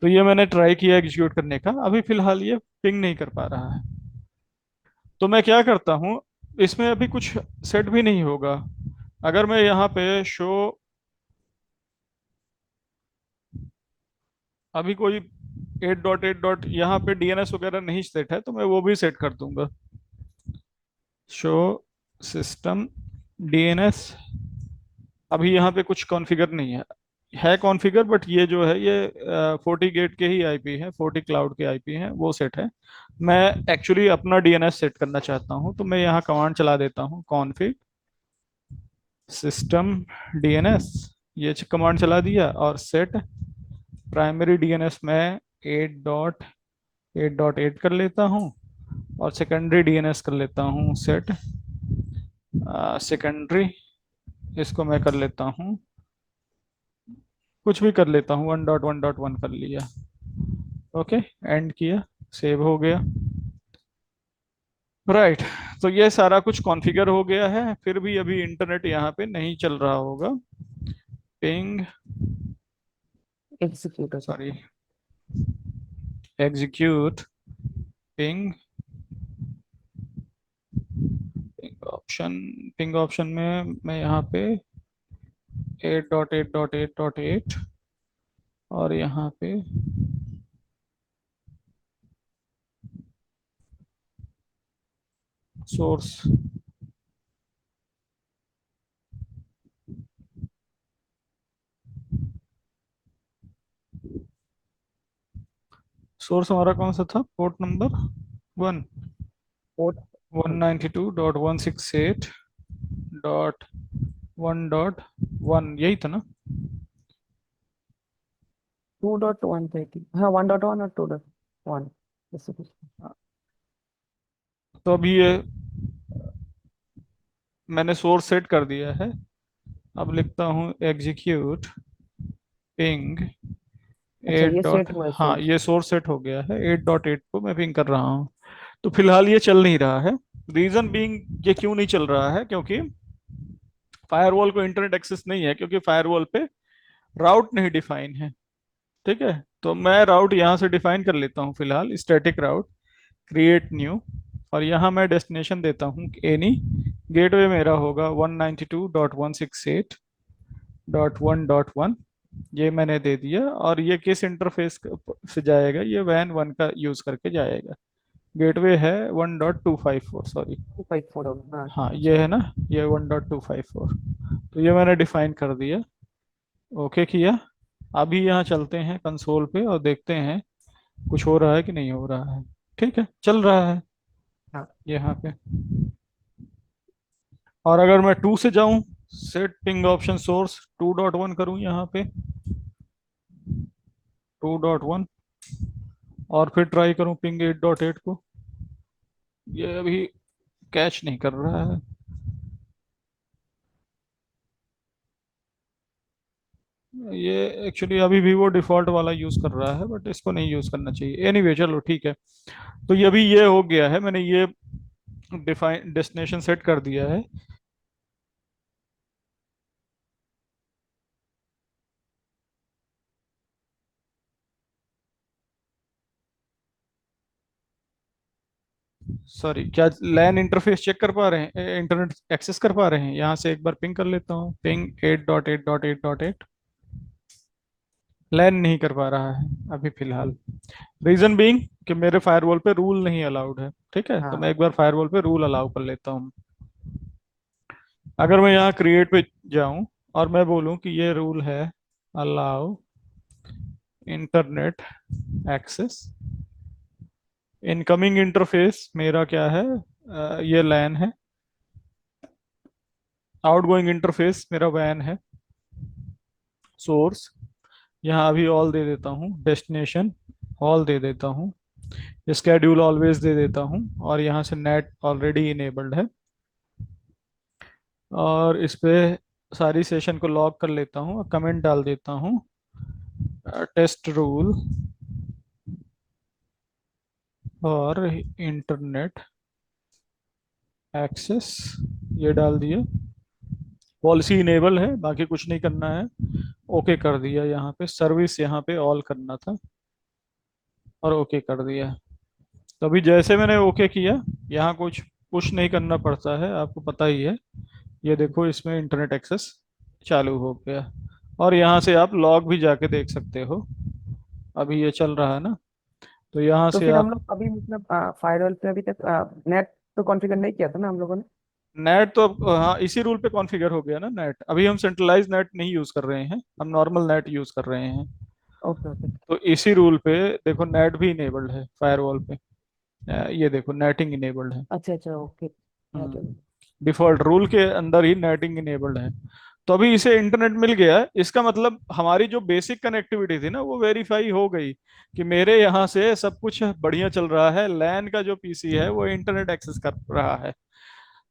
[SPEAKER 1] तो ये मैंने ट्राई किया एग्जीक्यूट करने का, अभी फिलहाल ये पिंग नहीं कर पा रहा है। तो मैं क्या करता हूँ, इसमें अभी कुछ सेट भी नहीं होगा। अगर मैं यहाँ पे शो, अभी कोई 8.8. यहाँ पे डीएनएस वगैरह नहीं सेट है तो मैं वो भी सेट कर दूंगा। शो सिस्टम डीएनएस, अभी यहाँ पे कुछ कॉन्फ़िगर नहीं है कॉन्फ़िगर, बट ये जो है ये फोर्टी गेट के ही आईपी है, फोर्टी क्लाउड के आईपी है, वो सेट है। मैं एक्चुअली अपना डीएनएस सेट करना चाहता हूँ, तो मैं यहाँ कमांड चला देता हूँ कॉन्फ़िग सिस्टम डीएनएस। ये कमांड चला दिया और सेट प्राइमरी डीएनएस में 8.8.8 कर लेता हूँ, और सेकेंडरी डीएनएस कर लेता हूँ सेट सेकेंडरी, इसको मैं कर लेता हूँ, कुछ भी कर लेता हूँ 1.1.1 कर लिया। ओके, एंड किया, सेव हो गया, राइट। तो ये सारा कुछ कॉन्फ़िगर हो गया है, फिर भी अभी इंटरनेट यहाँ पे नहीं चल रहा होगा। पिंग,
[SPEAKER 2] एग्जीक्यूट हो
[SPEAKER 1] सॉरी,
[SPEAKER 2] जाता
[SPEAKER 1] एग्जीक्यूट पिंग, पिंग ऑप्शन में मैं यहाँ पे 8.8.8.8 और यहाँ पे सोर्स, सोर्स हमारा कौन सा था, पोर्ट नंबर 1,
[SPEAKER 2] पोर्ट
[SPEAKER 1] 192.168.1.1, यही था ना।
[SPEAKER 2] 2.1 थी, हाँ 1.1 और 2.1 ऐसे कुछ।
[SPEAKER 1] तो अभी ये मैंने सोर्स सेट कर दिया है। अब लिखता हूँ एग्जीक्यूट पिंग
[SPEAKER 2] अच्छा,
[SPEAKER 1] एट
[SPEAKER 2] ये
[SPEAKER 1] डॉट,
[SPEAKER 2] सेट हुआ है
[SPEAKER 1] हाँ
[SPEAKER 2] सोर्स।
[SPEAKER 1] ये सोर्स सेट हो गया है, 8.8 को मैं पिंग कर रहा हूँ। तो फिलहाल ये चल नहीं रहा है। रीजन बीइंग, ये क्यों नहीं चल रहा है, क्योंकि फायरवॉल को इंटरनेट एक्सेस नहीं है, क्योंकि फायरवॉल पे राउट नहीं डिफाइन है। ठीक है, तो मैं राउट यहाँ से डिफाइन कर लेता हूँ फिलहाल, स्टैटिक राउट क्रिएट न्यू, और यहाँ मैं डेस्टिनेशन देता हूँ एनी, गेटवे मेरा होगा 192.168.1.1, ये मैंने दे दिया। और ये किस इंटरफेस से जाएगा, ये वैन वन का यूज करके जाएगा। गेटवे है 1.254, सॉरी,
[SPEAKER 2] 254 होगा, हाँ।
[SPEAKER 1] हाँ ये है ना, ये 1.254। तो ये मैंने डिफाइन कर दिया, ओके किया। अभी यहाँ चलते हैं कंसोल पे और देखते हैं कुछ हो रहा है कि नहीं हो रहा है। ठीक है, चल रहा है
[SPEAKER 2] हाँ,
[SPEAKER 1] यहाँ पे। और अगर मैं 2 से जाऊं, सेट पिंग ऑप्शन सोर्स 2.1 करूं यहाँ पे, 2.1, और फिर ट्राई करूं पिंग 8.8 को, ये अभी कैच नहीं कर रहा है। ये एक्चुअली अभी भी वो डिफॉल्ट वाला यूज कर रहा है, बट इसको नहीं यूज करना चाहिए। एनीवे चलो ठीक है। तो ये अभी ये हो गया है, मैंने ये डिफाइन डेस्टिनेशन सेट कर दिया है। सॉरी, क्या लैन इंटरफेस चेक कर पा रहे हैं, इंटरनेट एक्सेस कर पा रहे हैं? यहाँ से एक बार पिंग कर लेता हूँ, पिंग 8.8.8.8। लैन नहीं कर पा रहा है अभी फिलहाल। रीजन बीइंग कि मेरे फायरवॉल पे रूल नहीं अलाउड है। ठीक है, तो मैं
[SPEAKER 2] हाँ।
[SPEAKER 1] एक बार फायरवॉल पे रूल अलाउ कर लेता हूँ। अगर मैं यहाँ क्रिएट पे जाऊं और मैं बोलूं कि ये रूल है, allow internet access, incoming interface मेरा क्या है, ये लैन है। आउटगोइंग इंटरफेस मेरा वैन है। सोर्स यहाँ अभी ऑल दे देता हूँ, डेस्टिनेशन ऑल दे देता हूँ, स्केड्यूल ऑलवेज दे देता हूँ, और यहाँ से नेट ऑलरेडी इनेबल्ड है। और इस पे सारी सेशन को लॉग कर लेता हूँ और कमेंट डाल देता हूँ, टेस्ट रूल और इंटरनेट एक्सेस, ये डाल दिया। पॉलिसी इनेबल है, बाकी कुछ नहीं करना है। ओके कर दिया, यहाँ पे सर्विस यहाँ पे ऑल करना था और ओके कर दिया। तो अभी जैसे मैंने ओके किया, यहाँ कुछ पुश नहीं करना पड़ता है, आपको पता ही है। ये देखो, इसमें इंटरनेट एक्सेस चालू हो गया। और यहाँ से आप लॉग भी जाके देख सकते हो, अभी ये चल रहा है ना। तो यहाँ
[SPEAKER 2] तो
[SPEAKER 1] से
[SPEAKER 2] फिर हम
[SPEAKER 1] आप
[SPEAKER 2] लोग अभी मतलब फायरवॉल पे अभी तक नेट तो कॉन्फ़िगर नहीं किया था ना हम लोगों ने?
[SPEAKER 1] नेट तो हाँ, इसी रूल पे कॉन्फ़िगर हो गया ना नेट। अभी हम सेंट्रलाइज नेट नहीं यूज कर रहे हैं, हम नॉर्मल नेट यूज कर रहे हैं।
[SPEAKER 2] Okay okay.
[SPEAKER 1] तो इसी रूल पे देखो, नेट भी इनेबल्ड है फायरवॉल पे। ये देखो, नेटिंग इनेबल्ड है।
[SPEAKER 2] अच्छा अच्छा ओके।
[SPEAKER 1] डिफॉल्ट रूल के अंदर ही नेटिंग इनेबल्ड है। तो अभी इसे इंटरनेट मिल गया है, इसका मतलब हमारी जो बेसिक कनेक्टिविटी थी ना, वो वेरीफाई हो गई कि मेरे यहाँ से सब कुछ बढ़िया चल रहा है। लैन का जो पीसी है वो इंटरनेट एक्सेस कर रहा है।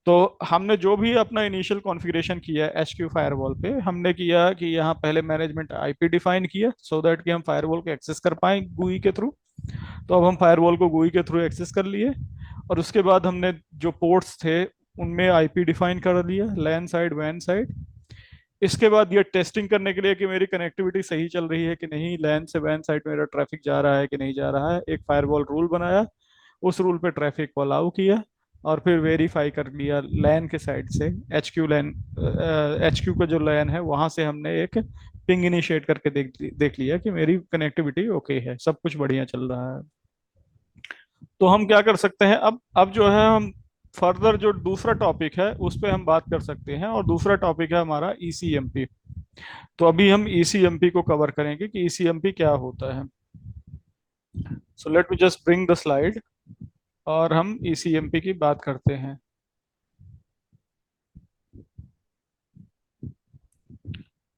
[SPEAKER 1] तो हमने जो भी अपना इनिशियल कॉन्फ़िगरेशन किया एच क्यू फायरवॉल पे, हमने किया कि यहाँ पहले मैनेजमेंट आईपी डिफाइन किया सो दैट कि हम फायरवॉल को एक्सेस कर पाए गुई के थ्रू। तो अब हम फायरवॉल को गुई के थ्रू एक्सेस कर लिए। और उसके बाद हमने जो पोर्ट्स थे उनमें आईपी डिफाइन कर लिया, लैन साइड वैन साइड। इसके बाद ये टेस्टिंग करने के लिए कि मेरी कनेक्टिविटी सही चल रही है कि नहीं, लैन से वैन साइड मेरा ट्रैफिक जा रहा है कि नहीं जा रहा है, एक फायरवॉल रूल बनाया, उस रूल पे ट्रैफिक को अलाउ किया। और फिर वेरीफाई कर लिया लैन के साइड से, एच क्यू लैन, एच क्यू का जो लैन है वहां से हमने एक पिंग इनिशिएट करके देख लिया कि मेरी कनेक्टिविटी ओके है, सब कुछ बढ़िया चल रहा है। तो हम क्या कर सकते हैं, अब जो है हम फर्दर जो दूसरा टॉपिक है उस पे हम बात कर सकते हैं, और दूसरा टॉपिक है हमारा ईसीएमपी। तो अभी हम ईसीएमपी को कवर करेंगे कि ईसीएमपी क्या होता है। So let me just bring the slide और हम ईसीएमपी की बात करते हैं।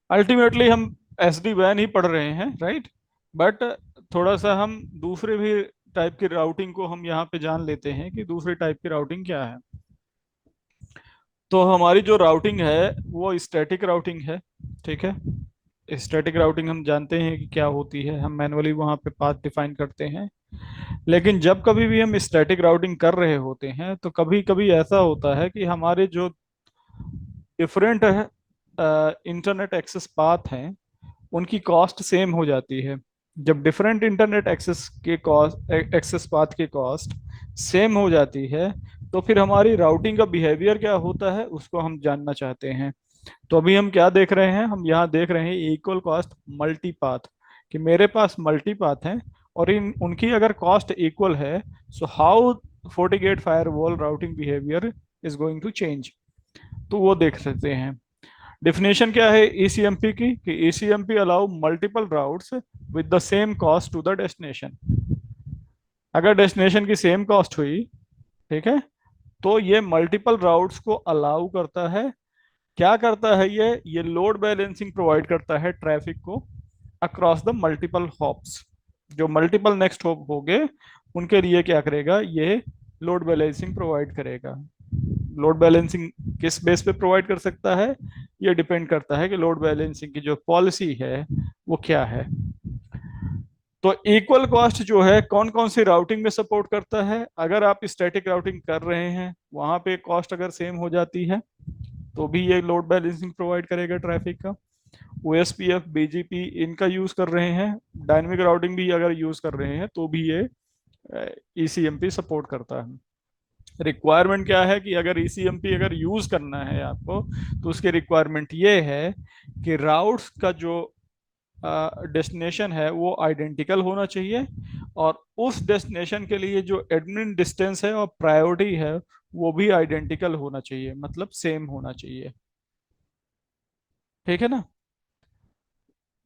[SPEAKER 1] अल्टीमेटली हम एसडी वैन ही पढ़ रहे हैं, राइट? बट थोड़ा सा हम दूसरे भी टाइप की राउटिंग को हम यहाँ पे जान लेते हैं कि दूसरे टाइप की राउटिंग क्या है। तो हमारी जो राउटिंग है वो स्टैटिक राउटिंग है। ठीक है, स्टैटिक राउटिंग हम जानते हैं कि क्या होती है, हम मैनुअली वहाँ पे पाथ डिफाइन करते हैं। लेकिन जब कभी भी हम स्टैटिक राउटिंग कर रहे होते हैं तो कभी कभी ऐसा होता है कि हमारे जो डिफरेंट इंटरनेट एक्सेस पाथ हैं उनकी कॉस्ट सेम हो जाती है। जब डिफरेंट इंटरनेट एक्सेस के कॉस्ट, एक्सेस पाथ की कॉस्ट सेम हो जाती है, तो फिर हमारी राउटिंग का बिहेवियर क्या होता है उसको हम जानना चाहते हैं। तो अभी हम क्या देख रहे हैं, हम यहाँ देख रहे हैं इक्वल कॉस्ट मल्टी पाथ, कि मेरे पास मल्टी पाथ हैं और इन उनकी अगर कॉस्ट इक्वल है, so how FortiGate firewall routing behaviour is going to change. तो वो देख सकते हैं। डेफिनेशन क्या है ईसीएमपी की, कि ECMP allow multiple routes with the same cost to the destination. अगर डेस्टिनेशन की सेम कॉस्ट हुई, ठीक है, तो ये मल्टीपल राउट्स को अलाउ करता है। क्या करता है ये लोड बैलेंसिंग प्रोवाइड करता है ट्रैफिक को अक्रॉस द मल्टीपल हॉप्स। जो मल्टीपल नेक्स्ट हॉप हो गए उनके लिए क्या करेगा, ये लोड बैलेंसिंग प्रोवाइड करेगा। लोड बैलेंसिंग किस बेस पे प्रोवाइड कर सकता है, ये डिपेंड करता है कि लोड बैलेंसिंग की जो पॉलिसी है वो क्या है। तो इक्वल कॉस्ट जो है कौन कौन सी राउटिंग में सपोर्ट करता है, अगर आप स्टैटिक राउटिंग कर रहे हैं वहां पे कॉस्ट अगर सेम हो जाती है तो भी ये लोड बैलेंसिंग प्रोवाइड करेगा ट्रैफिक का। ओएसपीएफ, बीजीपी इनका यूज कर रहे हैं, डायनेमिक राउटिंग भी अगर यूज कर रहे हैं तो भी ये ईसीएमपी सपोर्ट करता है। रिक्वायरमेंट क्या है कि अगर ईसीएमपी अगर यूज करना है आपको तो उसकी रिक्वायरमेंट ये है कि राउट्स का जो डेस्टिनेशन है वो आइडेंटिकल होना चाहिए, और उस डेस्टिनेशन के लिए जो एडमिन डिस्टेंस है और प्रायोरिटी है वो भी आइडेंटिकल होना चाहिए, मतलब सेम होना चाहिए। ठीक है ना।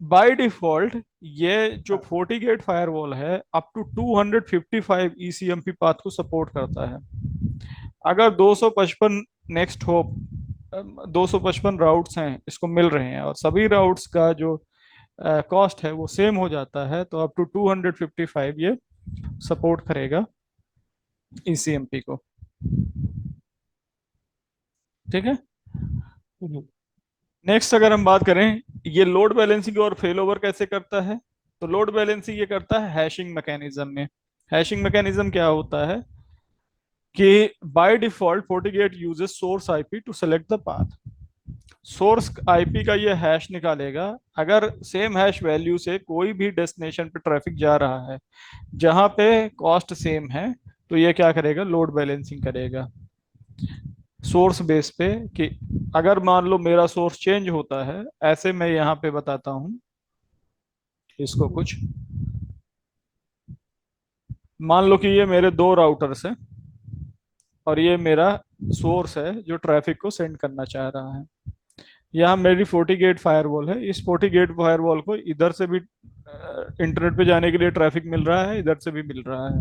[SPEAKER 1] बाय डिफॉल्ट ये जो फोर्टीगेट फायरवॉल है अप टू 255 ईसीएमपी पाथ को सपोर्ट करता है। अगर 255 नेक्स्ट होप 255 राउट्स हैं इसको मिल रहे हैं और सभी राउट्स का जो कॉस्ट है वो सेम हो जाता है तो अप टू 255 ये सपोर्ट करेगा ईसीएमपी को। ठीक है। नेक्स्ट अगर हम बात करें ये लोड बैलेंसिंग और फेल ओवर कैसे करता है, तो लोड बैलेंसिंग ये करता है हैशिंग मैकेनिज्म में। हैशिंग मैकेनिज्म क्या होता है कि by default FortiGate uses source IP to select the path. Source IP का ये हैश निकालेगा, अगर सेम हैश वैल्यू से कोई भी डेस्टिनेशन पे ट्रैफिक जा रहा है जहां पे कॉस्ट सेम है तो ये क्या करेगा, लोड बैलेंसिंग करेगा सोर्स बेस पे। कि अगर मान लो मेरा सोर्स चेंज होता है, ऐसे मैं यहाँ पे बताता हूँ इसको कुछ। मान लो कि ये मेरे दो राउटर्स हैं और ये मेरा सोर्स है जो ट्रैफिक को सेंड करना चाह रहा है। यहाँ मेरी फोर्टीगेट फायरवॉल है, इस फोर्टीगेट फायरवॉल को इधर से भी इंटरनेट पे जाने के लिए ट्रैफिक मिल रहा है, इधर से भी मिल रहा है।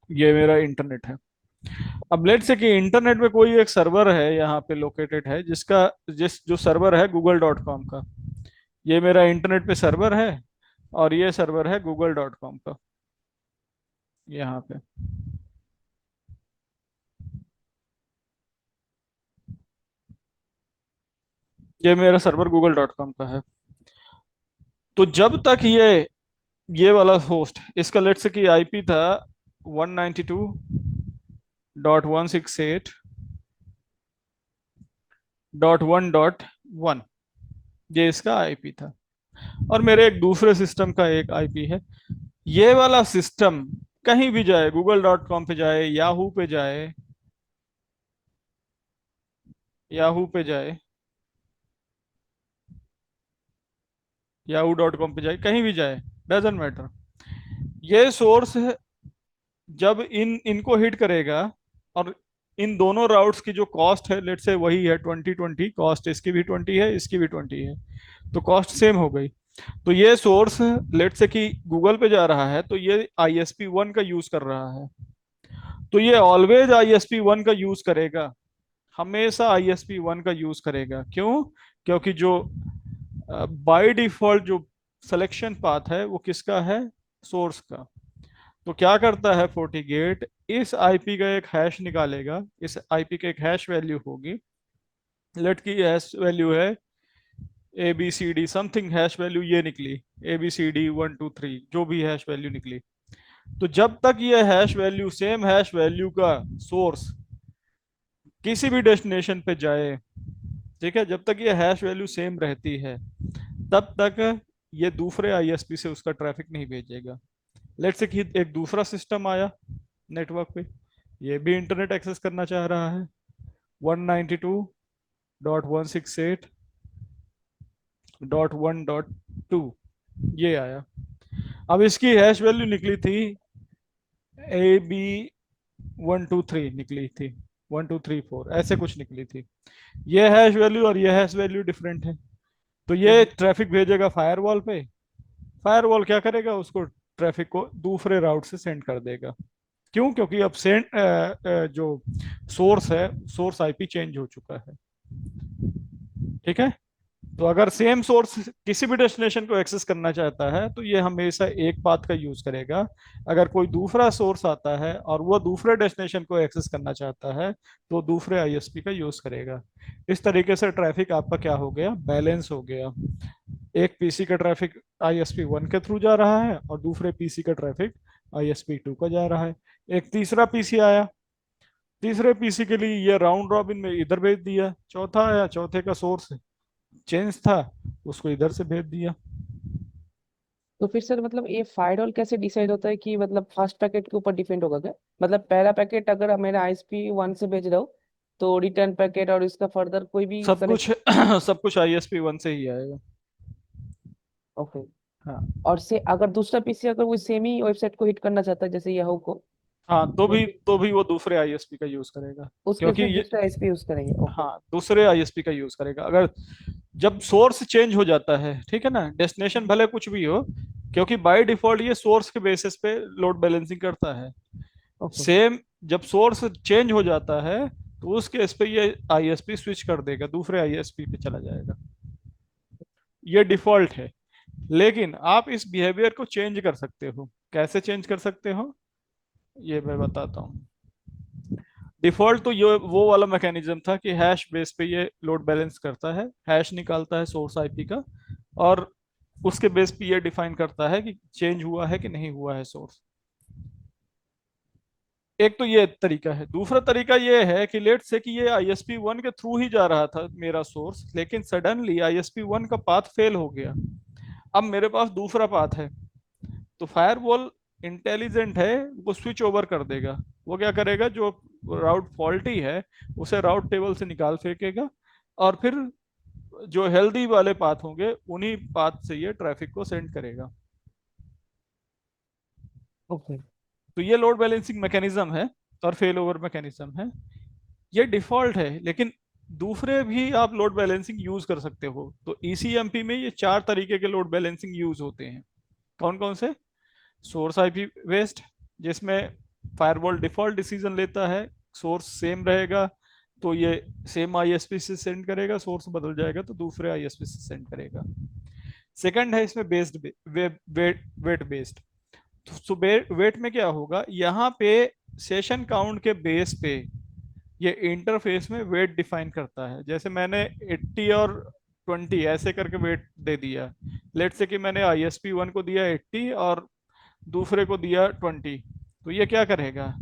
[SPEAKER 1] ये मेरा इंटरनेट है। अब लेट से कि इंटरनेट में कोई एक सर्वर है यहाँ पे लोकेटेड है जिस जो सर्वर है google.com का। ये मेरा इंटरनेट पे सर्वर है और ये सर्वर है google.com का यहाँ पे। ये मेरा सर्वर google.com का है। तो जब तक ये वाला होस्ट, इसका लेट से कि आईपी था 192.168.1.1, ये इसका आईपी था। और मेरे एक दूसरे सिस्टम का एक आईपी है। ये वाला सिस्टम कहीं भी जाए, google.com पे जाए, याहू पे जाए, याहू पे जाए, yahoo.com पे जाए, कहीं भी जाए, डजेंट मैटर। ये सोर्स जब इनको हिट करेगा और इन दोनों राउट्स की जो कॉस्ट है लेट से वही है 2020, कॉस्ट इसकी भी 20 है इसकी भी 20 है, तो कॉस्ट सेम हो गई। तो ये सोर्स लेट से कि गूगल पे जा रहा है तो ये ISP1 का यूज कर रहा है, तो ये ऑलवेज ISP1 का यूज करेगा, हमेशा ISP1 का यूज करेगा। क्यों? क्योंकि जो बाय डिफॉल्ट जो सिलेक्शन पाथ है वो किसका है, सोर्स का। तो क्या करता है फोर्टीगेट, इस आईपी का एक हैश निकालेगा, इस आईपी का एक हैश वैल्यू होगी, लेट की हैश वैल्यू है ABCD समथिंग, हैश वैल्यू ये निकली ABCD 1 2 3, जो भी हैश वैल्यू निकली। तो जब तक ये hash value same hash value का सोर्स किसी भी डेस्टिनेशन पे जाए, ठीक है, जब तक ये हैश वैल्यू सेम रहती है तब तक ये दूसरे आईएसपी से उसका ट्रैफिक नहीं भेजेगा। लेट से कि एक दूसरा सिस्टम आया नेटवर्क पे, ये भी इंटरनेट एक्सेस करना चाह रहा है 192.168.1.2, ये आया। अब इसकी हैश वैल्यू निकली थी AB 1 2 3 निकली थी, 1 2 3 4 ऐसे कुछ निकली थी। ये हैश वैल्यू और ये हैश वैल्यू डिफरेंट है, तो ये ट्रैफिक भेजेगा फायरवॉल पे। फायरवॉल क्या करेगा, उसको ट्रैफिक को दूसरे राउट से सेंड कर देगा। क्यों? क्योंकि अब सेंड जो सोर्स है, सोर्स आईपी चेंज हो चुका है। ठीक है। तो अगर सेम सोर्स किसी भी डेस्टिनेशन को एक्सेस करना चाहता है तो ये हमेशा एक पाथ का यूज करेगा। अगर कोई दूसरा सोर्स आता है और वो दूसरे डेस्टिनेशन को एक्सेस करना चाहता है तो दूसरे आईएसपी का यूज करेगा। इस तरीके से ट्रैफिक आपका क्या हो गया, बैलेंस हो गया। एक पीसी का ट्रैफिक आईएसपी 1 के थ्रू जा रहा है और दूसरे पीसी का ट्रैफिक आईएसपी 2 का जा रहा है। एक तीसरा पीसी आया, तीसरे पीसी के लिए ये राउंड रॉबिन में इधर भेज दिया। चौथा आया, चौथे का सोर्स चेंज था, उसको इधर से भेज दिया।
[SPEAKER 2] तो फिर सर मतलब ये फायरवॉल कैसे डिसाइड होता है कि मतलब फर्स्ट पैकेट के ऊपर डिपेंड होगा क्या? मतलब पहला पैकेट अगर मेरा आईएसपी 1 से भेज रहा हूँ तो रिटर्न पैकेट और इसका फर्दर कोई भी
[SPEAKER 1] सब
[SPEAKER 2] कनेक्ट।
[SPEAKER 1] कुछ सब कुछ आईएसपी 1 से ही आएगा।
[SPEAKER 2] ओके।
[SPEAKER 1] हाँ।
[SPEAKER 2] और से अगर दूसरा पीसी अगर वो सेम ही वेबसाइट को हिट करना चाहता है जैसे याहू को,
[SPEAKER 1] हाँ, तो
[SPEAKER 2] तो
[SPEAKER 1] भी
[SPEAKER 2] फिर
[SPEAKER 1] तो भी वो दूसरे आईएसपी का यूज करेगा।
[SPEAKER 2] उस केस
[SPEAKER 1] क्योंकि
[SPEAKER 2] में
[SPEAKER 1] ये,
[SPEAKER 2] दूसरा आईएसपी यूज करेंगे। ओके।
[SPEAKER 1] हाँ, दूसरे आईएसपी का यूज करेगा। अगर जब सोर्स चेंज हो जाता है, ठीक है ना, डेस्टिनेशन भले कुछ भी हो, क्योंकि बाय डिफॉल्ट ये सोर्स के बेसिस पे लोड बैलेंसिंग करता है।
[SPEAKER 2] ओके।
[SPEAKER 1] सेम जब सोर्स चेंज हो जाता है तो उस केस पे ये आईएसपी स्विच कर देगा, दूसरे आईएसपी पे चला जाएगा। ये डिफॉल्ट है। लेकिन आप इस बिहेवियर को चेंज कर सकते हो। कैसे चेंज कर सकते हो, ये मैं बताता हूँ। डिफॉल्ट तो ये वो वाला मैकेनिज्म था कि हैश बेस पे ये लोड बैलेंस करता है, हैश निकालता है सोर्स आईपी का, और उसके बेस पे ये डिफाइन करता है कि चेंज हुआ है कि नहीं हुआ है सोर्स। एक तो ये तरीका है। दूसरा तरीका ये है कि लेट से कि ये आईएसपी 1 के थ्रू ही जा रहा था मेरा सोर्स, लेकिन सडनली आईएसपी 1 का पाथ फेल हो गया। अब मेरे पास दूसरा पाथ है। तो फायरवॉल इंटेलिजेंट है, वो स्विच ओवर कर देगा। वो क्या करेगा, जो राउट फॉल्टी है उसे राउट टेबल से निकाल फेंकेगा, और फिर जो हेल्दी वाले पाथ होंगे उन्हीं पाथ से ये ट्रैफिक को सेंड करेगा।
[SPEAKER 2] ओके।
[SPEAKER 1] तो ये लोड बैलेंसिंग मैकेनिज्म है और फेल ओवर मैकेनिज्म है। ये डिफॉल्ट है, लेकिन दूसरे भी आप लोड बैलेंसिंग यूज कर सकते हो। तो ईसीएमपी में ये चार तरीके के लोड बैलेंसिंग यूज होते हैं। कौन कौन से? सोर्स आईपी वेस्ट, जिसमें फायरवॉल डिफॉल्ट डिसीजन लेता है, सोर्स सेम रहेगा तो ये सेम आईएसपी से सेंड करेगा, सोर्स बदल जाएगा तो दूसरे आईएसपी से सेंड करेगा। सेकंड है इसमें बेस्ड वेट वेट बेस्ड। तो वेट में क्या होगा, यहाँ पे सेशन काउंट के बेस पे ये इंटरफेस में वेट डिफाइन करता है। जैसे मैंने 80 और 20 ऐसे करके वेट दे दिया। लेट से कि मैंने आईएसपी 1 को दिया 80 और दूसरे को दिया 20। तो ये क्या करेगा,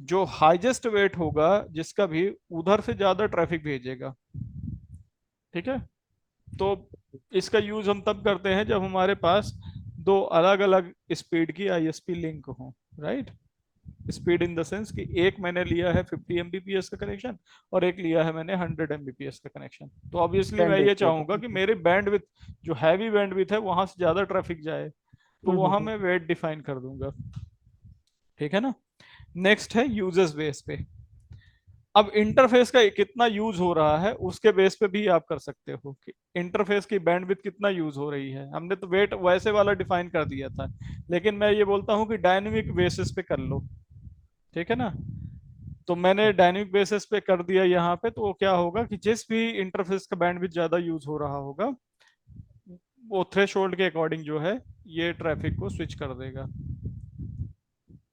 [SPEAKER 1] जो हाईएस्ट वेट होगा जिसका भी, उधर से ज्यादा ट्रैफिक भेजेगा। ठीक है। तो इसका यूज हम तब करते हैं जब हमारे पास दो अलग अलग स्पीड की आईएसपी लिंक हो। Right. Speed in the sense कि एक मैंने लिया है 50 एमबीपीएस का कनेक्शन और एक लिया है मैंने 100 एमबीपीएस का कनेक्शन। तो ऑब्वियसली मैं
[SPEAKER 2] बैंडविड्थ
[SPEAKER 1] ये
[SPEAKER 2] के ऊपर।
[SPEAKER 1] चाहूंगा कि मेरी बैंडविथ, जो हैवी बैंडविथ है, वहां से ज्यादा ट्रैफिक जाए। तो वहां
[SPEAKER 2] हम्म।
[SPEAKER 1] मैं वेट डिफाइन कर दूंगा। ठीक है ना। नेक्स्ट है यूजर्स बेस पे। अब इंटरफेस का कितना यूज हो रहा है उसके बेस पे भी आप कर सकते हो कि इंटरफेस की बैंडविड्थ कितना यूज हो रही है। हमने तो वेट वैसे वाला डिफाइन कर दिया था, लेकिन मैं ये बोलता हूँ कि डायनेमिक बेसिस पे कर लो। ठीक है ना। तो मैंने डायनेमिक बेसिस पे कर दिया यहाँ पे, तो क्या होगा कि जिस भी इंटरफेस का बैंडविड्थ ज्यादा यूज हो रहा होगा वो थ्रेशोल्ड के अकॉर्डिंग जो है ये ट्रैफिक को स्विच कर देगा।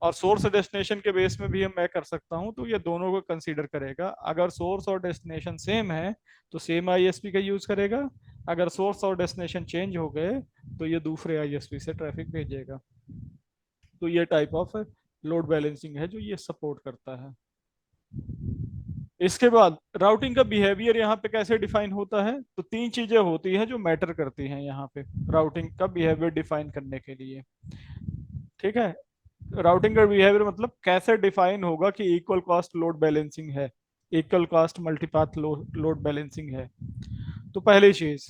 [SPEAKER 1] और सोर्स डेस्टिनेशन के बेस में भी मैं कर सकता हूं, तो ये दोनों को कंसीडर करेगा। अगर सोर्स और डेस्टिनेशन सेम है तो सेम आईएसपी का यूज करेगा। अगर सोर्स और डेस्टिनेशन चेंज हो गए तो ये दूसरे आईएसपी से ट्रैफिक भेजेगा। तो ये टाइप ऑफ लोड बैलेंसिंग है जो ये सपोर्ट करता है। इसके बाद राउटिंग का बिहेवियर यहाँ पे कैसे डिफाइन होता है, तो तीन चीजें होती हैं जो मैटर करती हैं यहाँ पे राउटिंग का बिहेवियर डिफाइन करने के लिए। ठीक है। राउटिंग का बिहेवियर मतलब कैसे डिफाइन होगा कि इक्वल कास्ट लोड बैलेंसिंग है, इक्वल कास्ट मल्टीपाथ लोड बैलेंसिंग है। तो पहली चीज,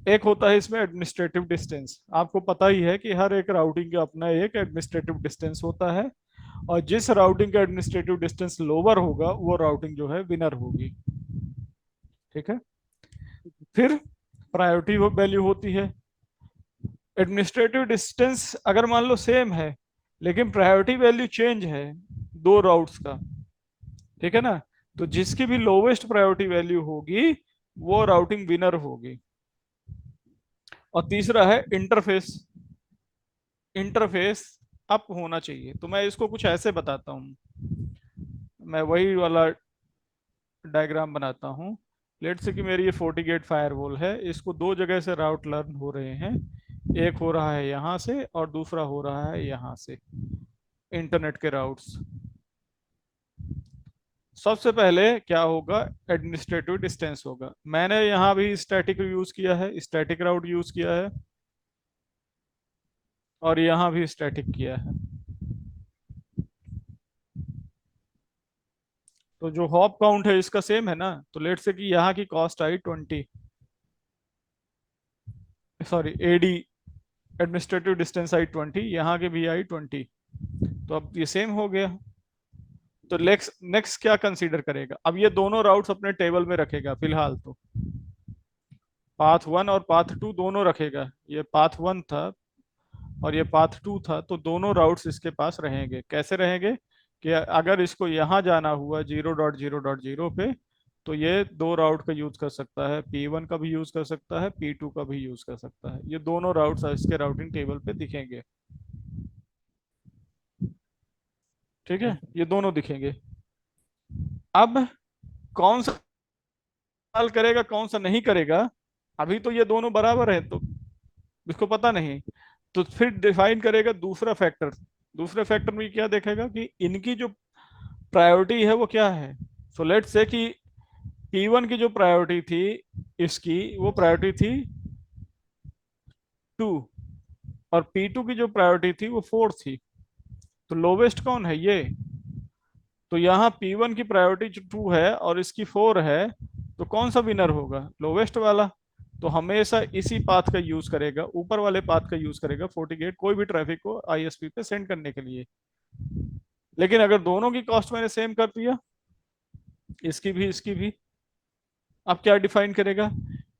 [SPEAKER 1] एक होता है इसमें एडमिनिस्ट्रेटिव डिस्टेंस। आपको पता ही है कि हर एक राउटिंग का अपना एक एडमिनिस्ट्रेटिव डिस्टेंस होता है, और जिस राउटिंग का एडमिनिस्ट्रेटिव डिस्टेंस लोअर होगा वो राउटिंग जो है विनर होगी। ठीक है। फिर प्रायोरिटी वैल्यू होती है। एडमिनिस्ट्रेटिव डिस्टेंस अगर मान लो सेम है लेकिन प्रायोरिटी वैल्यू चेंज है दो राउट्स का, ठीक है ना, तो जिसकी भी लोवेस्ट प्रायोरिटी वैल्यू होगी वो राउटिंग विनर होगी। और तीसरा है इंटरफेस, इंटरफेस अप होना चाहिए। तो मैं इसको कुछ ऐसे बताता हूँ, मैं वही वाला डायग्राम बनाता हूँ। लेट से कि मेरी ये FortiGate फायरवॉल है, इसको दो जगह से राउट लर्न हो रहे हैं, एक हो रहा है यहाँ से और दूसरा हो रहा है यहाँ से, इंटरनेट के राउट्स। सबसे पहले क्या होगा, एडमिनिस्ट्रेटिव डिस्टेंस होगा। मैंने यहाँ भी स्टैटिक यूज किया है, स्टैटिक राउट यूज किया है, और यहाँ भी स्टैटिक किया है। तो जो हॉप काउंट है इसका सेम है ना, तो लेट से कि यहाँ की कॉस्ट आई 20, सॉरी एडी, एडमिनिस्ट्रेटिव डिस्टेंस आई 20, यहाँ के भी आई 20। तो अब ये सेम हो गया। तो नेक्स्ट नेक्स्ट क्या कंसीडर करेगा, अब ये दोनों राउट्स अपने टेबल में रखेगा फिलहाल। तो पाथ 1 और पाथ 2 दोनों रखेगा, ये पाथ 1 था और ये पाथ 2 था, तो दोनों राउट्स इसके पास रहेंगे। कैसे रहेंगे कि अगर इसको यहाँ जाना हुआ 0.0.0 पे, तो ये दो राउट का यूज कर सकता है, P1 का भी यूज कर सकता है, P2 का भी यूज कर सकता है। ये दोनों राउट्स इसके राउटिंग टेबल पे दिखेंगे। ठीक है, ये दोनों दिखेंगे। अब कौन सा इस्तेमाल करेगा कौन सा नहीं करेगा, अभी तो ये दोनों बराबर है, तो इसको पता नहीं। तो फिर डिफाइन करेगा दूसरा फैक्टर। दूसरे फैक्टर में क्या देखेगा कि इनकी जो प्रायोरिटी है वो क्या है। सो लेट्स से कि P1 की जो प्रायोरिटी थी, इसकी वो प्रायोरिटी थी 2, और P2 की जो प्रायोरिटी थी वो 4 थी। तो लोवेस्ट कौन है ये, तो यहाँ P1 की प्रायोरिटी जो 2 है और इसकी 4 है, तो कौन सा विनर होगा, लोवेस्ट वाला। तो हमेशा इसी पाथ का यूज करेगा, ऊपर वाले पाथ का यूज करेगा FortiGate कोई भी ट्रैफिक को ISP पे सेंड करने के लिए। लेकिन अगर दोनों की कॉस्ट मैंने सेम कर दिया, इसकी भी इसकी भी, अब क्या डिफाइन करेगा,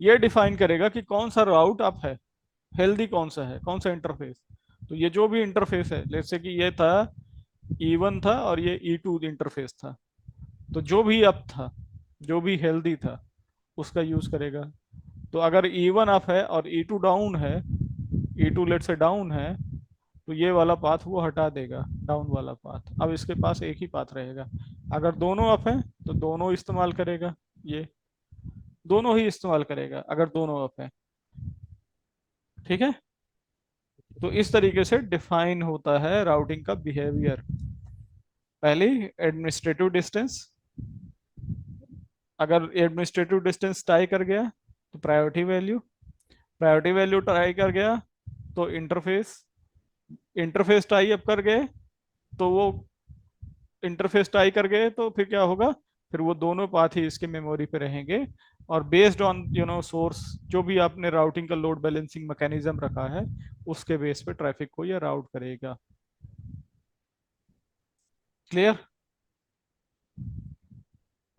[SPEAKER 1] ये डिफाइन करेगा कि कौन सा राउट अप है, हेल्दी कौन सा है, कौन सा इंटरफेस। तो ये जो भी इंटरफेस है, जैसे कि ये था E1 था और ये E2 इंटरफेस था, तो जो भी अप था, जो भी हेल्दी था, उसका यूज करेगा। तो अगर E1 अप है और E2 डाउन है, E2 लेट से डाउन है, तो ये वाला पाथ वो हटा देगा, डाउन वाला पाथ। अब इसके पास एक ही पाथ रहेगा। अगर दोनों अप है तो दोनों इस्तेमाल करेगा, ये दोनों ही इस्तेमाल करेगा अगर दोनों अप है। ठीक है, तो इस तरीके से डिफाइन होता है राउटिंग का बिहेवियर। पहली, एडमिनिस्ट्रेटिव डिस्टेंस, अगर एडमिनिस्ट्रेटिव डिस्टेंस टाई कर गया तो priority value, priority value tie कर गया तो इंटरफेस, इंटरफेस टाई अप कर गए तो वो, इंटरफेस टाई कर गए तो फिर क्या होगा, फिर वो दोनों पाथ ही इसके मेमोरी पे रहेंगे, और बेस्ड ऑन सोर्स, जो भी आपने राउटिंग का लोड बैलेंसिंग मैकेनिज्म रखा है, उसके बेस पे ट्रैफिक को ये राउट करेगा। क्लियर।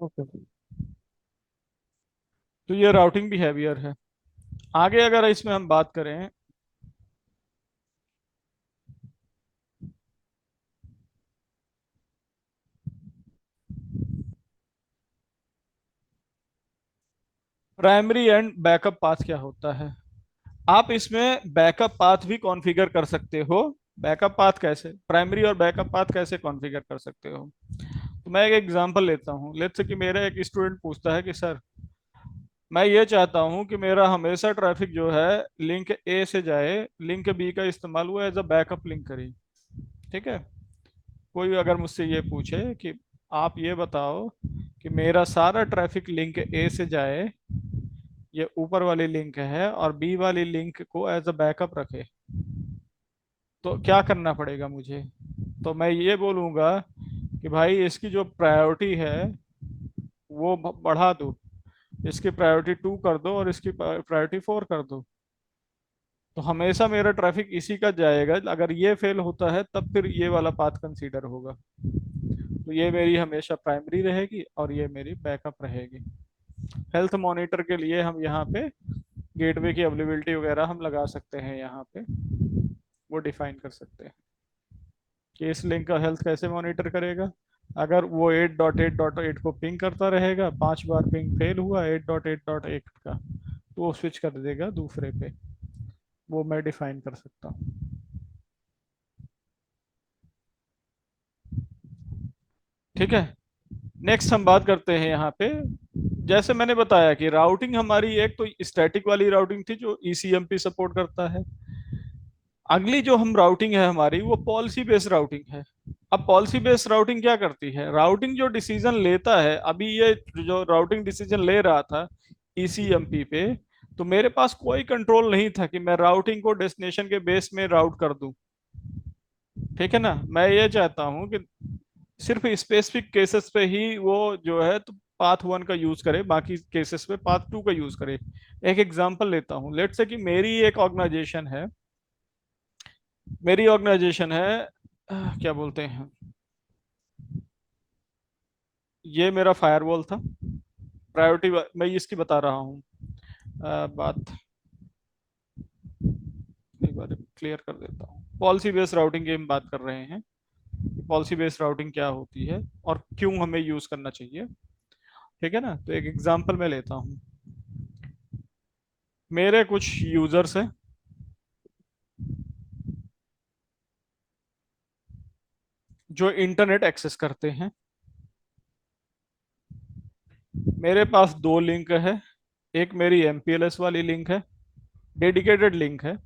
[SPEAKER 2] ओके।
[SPEAKER 1] तो ये राउटिंग बिहेवियर है। आगे अगर इसमें हम बात करें, प्राइमरी एंड बैकअप पाथ क्या होता है। आप इसमें बैकअप पाथ भी कॉन्फ़िगर कर सकते हो। बैकअप पाथ कैसे, प्राइमरी और बैकअप पाथ कैसे कॉन्फ़िगर कर सकते हो। तो मैं एक एग्जांपल लेता हूँ। लेट्स से कि मेरा एक स्टूडेंट पूछता है कि सर, मैं ये चाहता हूँ कि मेरा हमेशा ट्रैफिक जो है लिंक ए से जाए, लिंक बी का इस्तेमाल हुआ एज अ बैकअप लिंक करी। ठीक है, कोई अगर मुझसे ये पूछे कि आप ये बताओ कि मेरा सारा ट्रैफिक लिंक ए से जाए, ये ऊपर वाली लिंक है, और बी वाली लिंक को एज अ बैकअप रखे, तो क्या करना पड़ेगा मुझे। तो मैं ये बोलूँगा कि भाई इसकी जो प्रायोरिटी है वो बढ़ा दो, इसकी प्रायोरिटी 2 कर दो और इसकी प्रायोरिटी 4 कर दो, तो हमेशा मेरा ट्रैफिक इसी का जाएगा। अगर ये फेल होता है तब फिर ये वाला पाथ कंसीडर होगा। तो ये मेरी हमेशा प्राइमरी रहेगी और ये मेरी बैकअप रहेगी। हेल्थ मॉनिटर के लिए हम यहाँ पे गेटवे की अवेलेबिलिटी वगैरह हम लगा सकते हैं, यहाँ पे वो डिफाइन कर सकते हैं कि इस लिंक का हेल्थ कैसे मॉनिटर करेगा। अगर वो 8.8.8 को पिंग करता रहेगा, 5 बार पिंग फेल हुआ 8.8.8 का, तो वो स्विच कर देगा दूसरे पे। वो मैं डिफाइन कर सकता हूँ। ठीक है। नेक्स्ट हम बात करते हैं यहाँ पे, जैसे मैंने बताया कि राउटिंग हमारी एक तो स्टैटिक वाली राउटिंग थी जो ईसीएमपी सपोर्ट करता है। अगली जो हम राउटिंग है हमारी वो पॉलिसी बेस्ड राउटिंग है। अब पॉलिसी बेस्ड राउटिंग क्या करती है, राउटिंग जो डिसीजन लेता है, अभी ये जो राउटिंग डिसीजन ले रहा था ईसीएमपी पे, तो मेरे पास कोई कंट्रोल नहीं था कि मैं राउटिंग को डेस्टिनेशन के बेस में राउट कर दूं। ठीक है ना, मैं ये चाहता हूं कि सिर्फ स्पेसिफिक केसेस पे ही वो जो है तो पाथ 1 का यूज करे, बाकी केसेस पे पाथ 2 का यूज करे। एक एग्जांपल लेता हूं, लेट्स से कि मेरी ऑर्गेनाइजेशन है क्या बोलते हैं, ये मेरा फायरवॉल था। प्रायोरिटी मैं इसकी बता रहा हूँ। बात एक बार क्लियर कर देता हूँ, पॉलिसी बेस्ड राउटिंग की हम बात कर रहे हैं। पॉलिसी बेस्ड राउटिंग क्या होती है और क्यों हमें यूज करना चाहिए। ठीक है ना, तो एक एग्जांपल मैं लेता हूँ। मेरे कुछ यूजर्स हैं जो इंटरनेट एक्सेस करते हैं। मेरे पास दो लिंक है, एक मेरी एमपीएलएस वाली लिंक है, डेडिकेटेड लिंक है,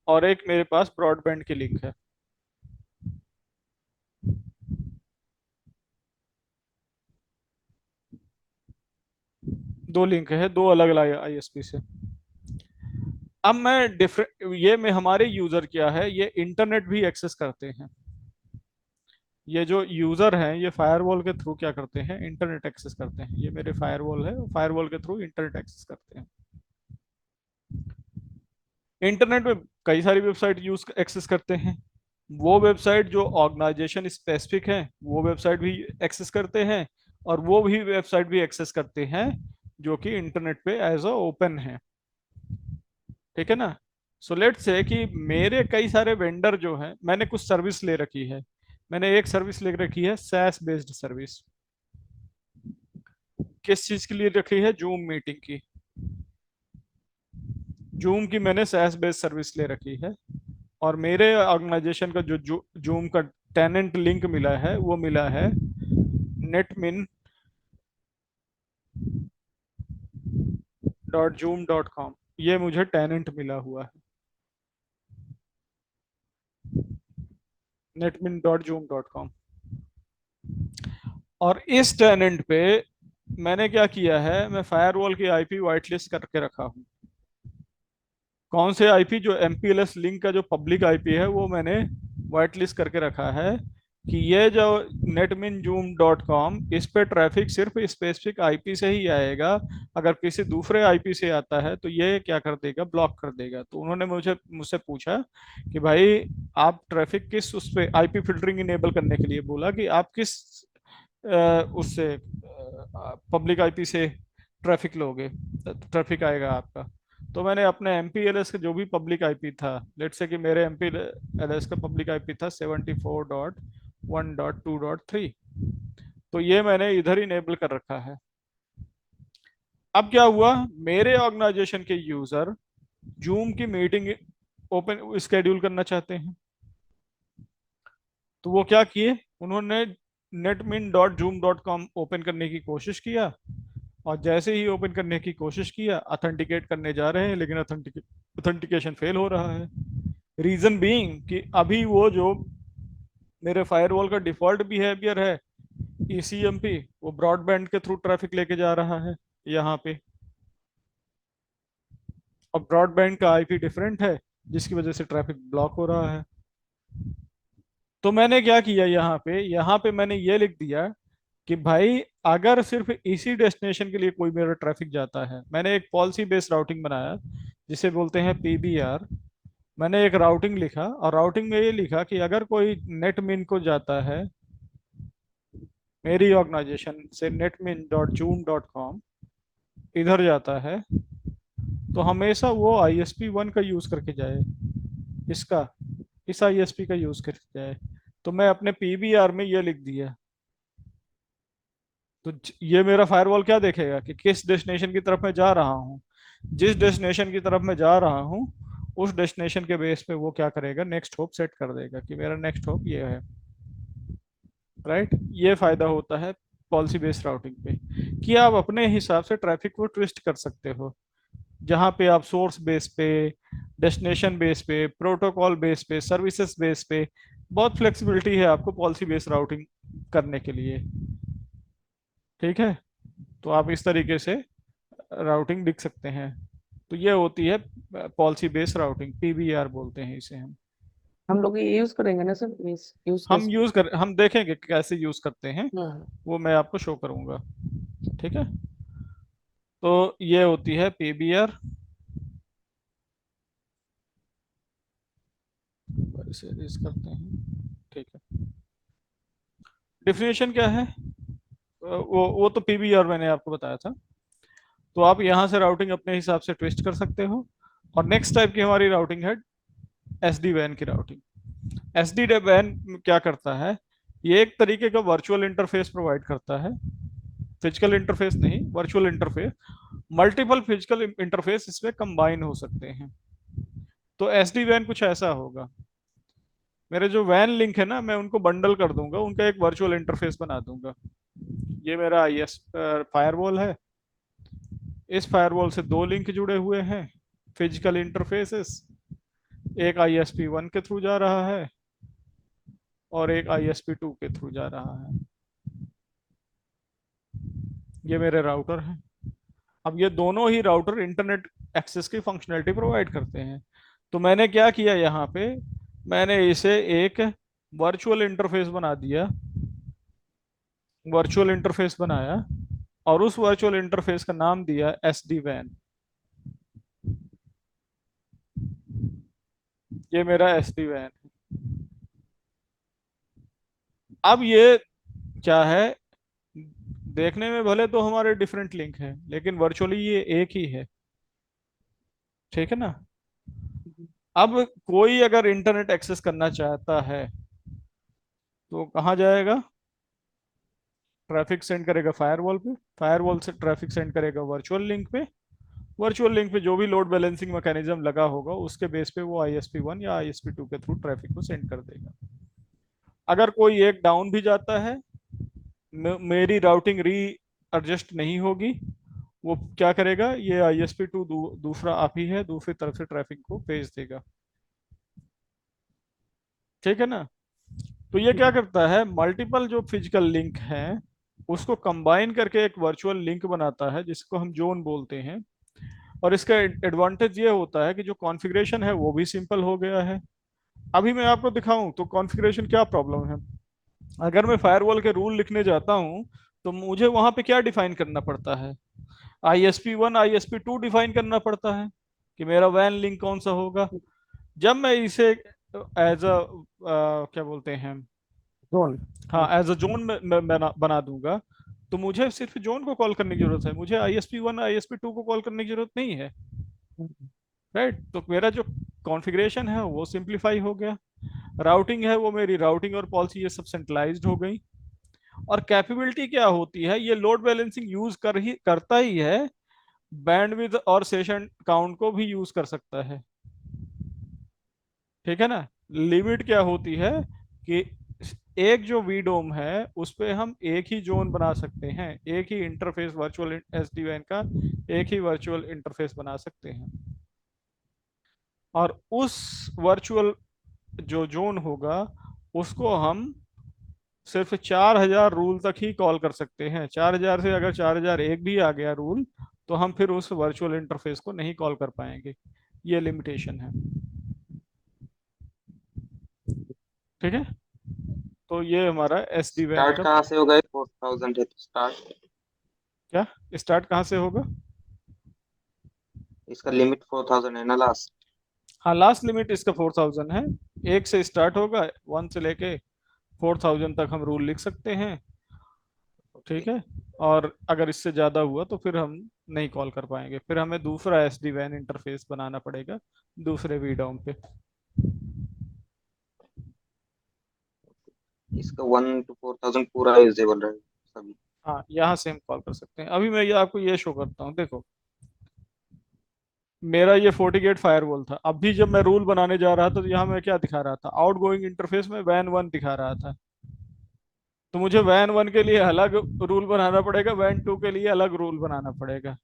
[SPEAKER 1] और एक मेरे पास ब्रॉडबैंड की लिंक है। दो लिंक है, दो अलग अलग आईएसपी से। अब मैं डिफरेंट ये में हमारे यूजर क्या है, ये इंटरनेट भी एक्सेस करते हैं। ये जो यूजर हैं ये फायरवॉल के थ्रू क्या करते हैं, इंटरनेट एक्सेस करते हैं। ये मेरे फायरवॉल है, फायरवॉल के थ्रू इंटरनेट एक्सेस करते हैं। इंटरनेट में कई सारी वेबसाइट यूज एक्सेस करते हैं। वो वेबसाइट जो ऑर्गेनाइजेशन स्पेसिफिक है वो वेबसाइट भी एक्सेस करते हैं, और वो भी वेबसाइट भी एक्सेस करते हैं जो कि इंटरनेट पे एज अ ओपन है। ठीक है ना। सो लेट से कि मेरे कई सारे वेंडर जो हैं, मैंने कुछ सर्विस ले रखी है। मैंने एक सर्विस ले रखी है सैस बेस्ड सर्विस। किस चीज के लिए रखी है, जूम मीटिंग की। जूम की मैंने सैस बेस्ड सर्विस ले रखी है, और मेरे ऑर्गेनाइजेशन का जो जूम का टेनेंट लिंक मिला है वो मिला है नेटमिन .zoom.com। ये मुझे टेनेंट मिला हुआ है, netmin.zoom.com। और इस टेनेंट पे मैंने क्या किया है, मैं फायरवॉल की आईपी वाइट लिस्ट करके रखा हूँ। कौन से आईपी, जो एमपीएलएस लिंक का जो पब्लिक आईपी है वो मैंने वाइट लिस्ट करके रखा है कि ये जो netminzoom.com, इस पे ट्रैफिक सिर्फ स्पेसिफिक आईपी से ही आएगा। अगर किसी दूसरे आईपी से आता है तो ये क्या कर देगा, ब्लॉक कर देगा। तो उन्होंने मुझे मुझसे पूछा कि भाई आप ट्रैफिक किस उस पे आईपी फिल्टरिंग इनेबल करने के लिए बोला कि आप किस उससे पब्लिक आईपी से ट्रैफिक लोगे, ट्रैफिक आएगा आपका। तो मैंने अपने एमपीएलएस का जो भी पब्लिक आईपी था, लेट से कि मेरे एमपीएलएस का पब्लिक आईपी था 74.1.2.3, तो ये मैंने इधर इनेबल कर रखा है। अब क्या हुआ, मेरे ऑर्गेनाइजेशन के यूजर जूम की मीटिंग ओपन स्केड्यूल करना चाहते हैं, तो वो क्या किए, उन्होंने netmin.zoom.com ओपन करने की कोशिश किया, और जैसे ही ओपन करने की कोशिश किया अथेंटिकेट करने जा रहे हैं, लेकिन अथेंटिकेशन फेल हो रहा है। रीजन बीइंग कि अभी वो जो मेरे फायरवॉल का डिफॉल्ट बिहेवियर है ईसीएमपी, वो ब्रॉडबैंड के थ्रू ट्रैफिक लेके जा रहा है यहाँ पे, और ब्रॉडबैंड का आईपी डिफरेंट है जिसकी वजह से ट्रैफिक ब्लॉक हो रहा है। तो मैंने क्या किया, यहाँ पे मैंने ये लिख दिया कि भाई अगर सिर्फ इसी डेस्टिनेशन के लिए कोई मेरा ट्रैफिक जाता है, मैंने एक पॉलिसी बेस्ड राउटिंग बनाया जिसे बोलते हैं पीबीआर। मैंने एक राउटिंग लिखा, और राउटिंग में ये लिखा कि अगर कोई नेटमिन को जाता है मेरी ऑर्गेनाइजेशन से netmin.zoom.com इधर जाता है, तो हमेशा वो ISP 1 का यूज करके जाए, इसका इस आईएसपी का यूज करके जाए। तो मैं अपने पीबीआर में ये लिख दिया। तो ये मेरा फायरवॉल क्या देखेगा कि किस डेस्टिनेशन की तरफ मैं जा रहा हूँ। जिस डेस्टिनेशन की तरफ मैं जा रहा हूँ उस डेस्टिनेशन के बेस पे वो क्या करेगा, नेक्स्ट होप सेट कर देगा कि मेरा नेक्स्ट होप ये है। राइट, ये फायदा होता है पॉलिसी बेस्ड राउटिंग पे, कि आप अपने हिसाब से ट्रैफिक को ट्विस्ट कर सकते हो। जहाँ पे आप सोर्स बेस पे, डेस्टिनेशन बेस पे, प्रोटोकॉल बेस पे, सर्विसेज बेस पे, बहुत फ्लेक्सिबिलिटी है आपको पॉलिसी बेस्ड राउटिंग करने के लिए। ठीक है, तो आप इस तरीके से राउटिंग लिख सकते हैं। तो ये होती है पॉलिसी बेस्ड राउटिंग, पीबीआर बोलते हैं इसे हम।
[SPEAKER 2] हम लोग ये यूज करेंगे ना सर, यूज कैसे?
[SPEAKER 1] हम देखेंगे कैसे यूज करते हैं,
[SPEAKER 2] हाँ।
[SPEAKER 1] वो मैं आपको शो करूंगा। ठीक है, तो ये होती है पीबीआर। इसे रेज करते हैं। ठीक है, डिफिनेशन क्या है? वो तो पीबीआर मैंने आपको बताया था। तो आप यहाँ से राउटिंग अपने हिसाब से ट्विस्ट कर सकते हो। और नेक्स्ट टाइप की हमारी राउटिंग है एस डी वैन की राउटिंग। एस डी वैन क्या करता है, ये एक तरीके का वर्चुअल इंटरफेस प्रोवाइड करता है। फिजिकल इंटरफेस नहीं, virtual interface. Multiple physical interface इसमें कंबाइन हो सकते हैं। तो एस डी वैन कुछ ऐसा होगा, मेरे जो वैन लिंक है ना, मैं उनको बंडल कर दूंगा, उनका एक वर्चुअल इंटरफेस बना दूंगा। ये मेरा आई एस फायरवॉल है। इस फायरवॉल से दो लिंक जुड़े हुए हैं, फिजिकल इंटरफेसेस। एक ISP1 के थ्रू जा रहा है और एक ISP2 के थ्रू जा रहा है। ये मेरे राउटर हैं। अब ये दोनों ही राउटर इंटरनेट एक्सेस की फंक्शनैलिटी प्रोवाइड करते हैं। तो मैंने क्या किया यहाँ पे, मैंने इसे एक वर्चुअल इंटरफेस बना दिया, वर्चुअल इंटरफेस बनाया, और उस वर्चुअल इंटरफेस का नाम दिया SD-WAN। ये मेरा SD-WAN। अब ये क्या है, देखने में भले तो हमारे डिफरेंट लिंक हैं लेकिन वर्चुअली ये एक ही है। ठीक है ना। अब कोई अगर इंटरनेट एक्सेस करना चाहता है तो कहाँ जाएगा, ट्रैफिक सेंड करेगा फायरवॉल पे, फायरवॉल से ट्रैफिक सेंड करेगा वर्चुअल लिंक पे, वर्चुअल लिंक पे जो भी लोड बैलेंसिंग मैकेनिज्म लगा होगा उसके बेस पे वो ISP1 या ISP2 के थ्रू ट्रैफिक को सेंड कर देगा। अगर कोई एक डाउन भी जाता है, मेरी राउटिंग री एडजस्ट नहीं होगी, वो क्या करेगा, ये ISP2 दूसरा आप ही है, दूसरी तरफ से ट्रैफिक को भेज देगा। ठीक है ना। तो ये क्या करता है, मल्टीपल जो फिजिकल लिंक हैं उसको कंबाइन करके एक वर्चुअल लिंक बनाता है जिसको हम जोन बोलते हैं। और इसका एडवांटेज ये होता है कि जो कॉन्फ़िगरेशन है वो भी सिंपल हो गया है। अभी मैं आपको दिखाऊं तो कॉन्फ़िगरेशन क्या प्रॉब्लम है। अगर मैं फायरवॉल के रूल लिखने जाता हूं तो मुझे वहां पे क्या डिफाइन करना पड़ता है, ISP1 ISP2 डिफाइन करना पड़ता है कि मेरा वैन लिंक कौन सा होगा। जब मैं इसे एज अ क्या बोलते हैं,
[SPEAKER 2] जोन।
[SPEAKER 1] हाँ एज अ जोन में बना दूंगा, तो मुझे सिर्फ जोन को कॉल करने की जरूरत है, मुझे ISP1 ISP2 को कॉल करने की जरूरत नहीं है। राइट, तो मेरा जो कॉन्फ़िगरेशन है वो सिंप्लीफाई हो गया। राउटिंग है वो मेरी राउटिंग और पॉलिसी ये सब सेंट्रलाइज्ड हो गई। और कैपेबिलिटी क्या होती है, ये लोड बैलेंसिंग यूज करता ही है, बैंडविड्थ और सेशन काउंट को भी यूज कर सकता है। ठीक है ना। लिमिट क्या होती है कि एक जो वीडोम है उस पे हम एक ही जोन बना सकते हैं, एक ही इंटरफेस वर्चुअल SD-WAN का एक ही वर्चुअल इंटरफेस बना सकते हैं। और उस वर्चुअल जो जोन होगा उसको हम सिर्फ 4000 रूल तक ही कॉल कर सकते हैं। 4000 से अगर 4001 भी आ गया रूल तो हम फिर उस वर्चुअल इंटरफेस को नहीं कॉल कर पाएंगे। ये लिमिटेशन है। ठीक है, तो ये हमारा SD-WAN
[SPEAKER 3] स्टार्ट
[SPEAKER 1] का।
[SPEAKER 3] कहाँ से होगा? 4000 है तो स्टार्ट,
[SPEAKER 1] क्या स्टार्ट कहाँ से होगा?
[SPEAKER 3] इसका लिमिट 4000 है ना लास्ट?
[SPEAKER 1] हाँ, लास्ट लिमिट इसका 4000 है। एक से स्टार्ट होगा, 1 से लेके 4000 तक हम रूल लिख सकते हैं।
[SPEAKER 3] ओके।
[SPEAKER 1] ठीक है। और अगर इससे ज़्यादा हुआ तो फिर हम नहीं कॉल कर पाएंगे, फिर हमें दूसरा SD-WAN इंटरफेस बनाना पड़ेगा दूसरे वीडोम पे।
[SPEAKER 3] इसका 1 to 4000 पूरा यूजेबल रहे सभी।
[SPEAKER 1] हाँ, यहाँ से हम कॉल कर सकते हैं। अभी मैं ये आपको ये शो करता हूँ, देखो। मेरा ये फोर्टीगेट फायरवॉल था। अभी जब मैं रूल बनाने जा रहा था तो यहाँ मैं क्या दिखा रहा था, आउटगोइंग इंटरफेस में वैन वन दिखा रहा था। तो मुझे वैन वन के लिए अलग रूल बनाना पड़ेगा, वैन टू के लिए अलग रूल बनाना पड़ेगा,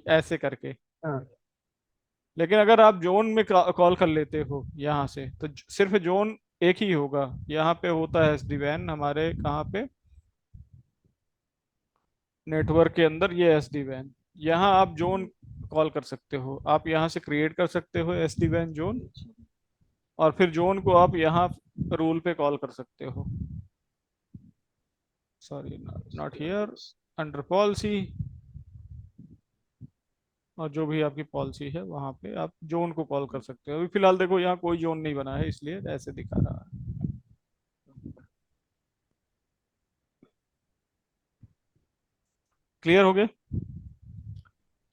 [SPEAKER 1] ऐसे करके।
[SPEAKER 2] हाँ।
[SPEAKER 1] लेकिन अगर आप जोन में कॉल कर लेते हो यहाँ से तो सिर्फ जोन एक ही होगा। यहाँ पे होता है एसडी वैन हमारे, कहाँ पे, नेटवर्क के अंदर ये एसडी वैन। यहाँ आप जोन कॉल कर सकते हो, आप यहाँ से क्रिएट कर सकते हो एसडी वैन जोन,
[SPEAKER 3] अच्छा।
[SPEAKER 1] और फिर जोन को आप यहाँ रूल पे कॉल कर सकते हो। सॉरी, नॉट
[SPEAKER 3] इसके
[SPEAKER 1] हियर,
[SPEAKER 3] बाद
[SPEAKER 1] अंडर पॉलिसी, और जो भी आपकी पॉलिसी है वहां पे आप जोन को कॉल कर सकते हो। अभी फिलहाल देखो यहाँ कोई जोन नहीं बना है, इसलिए ऐसे दिखा रहा है। क्लियर हो गए?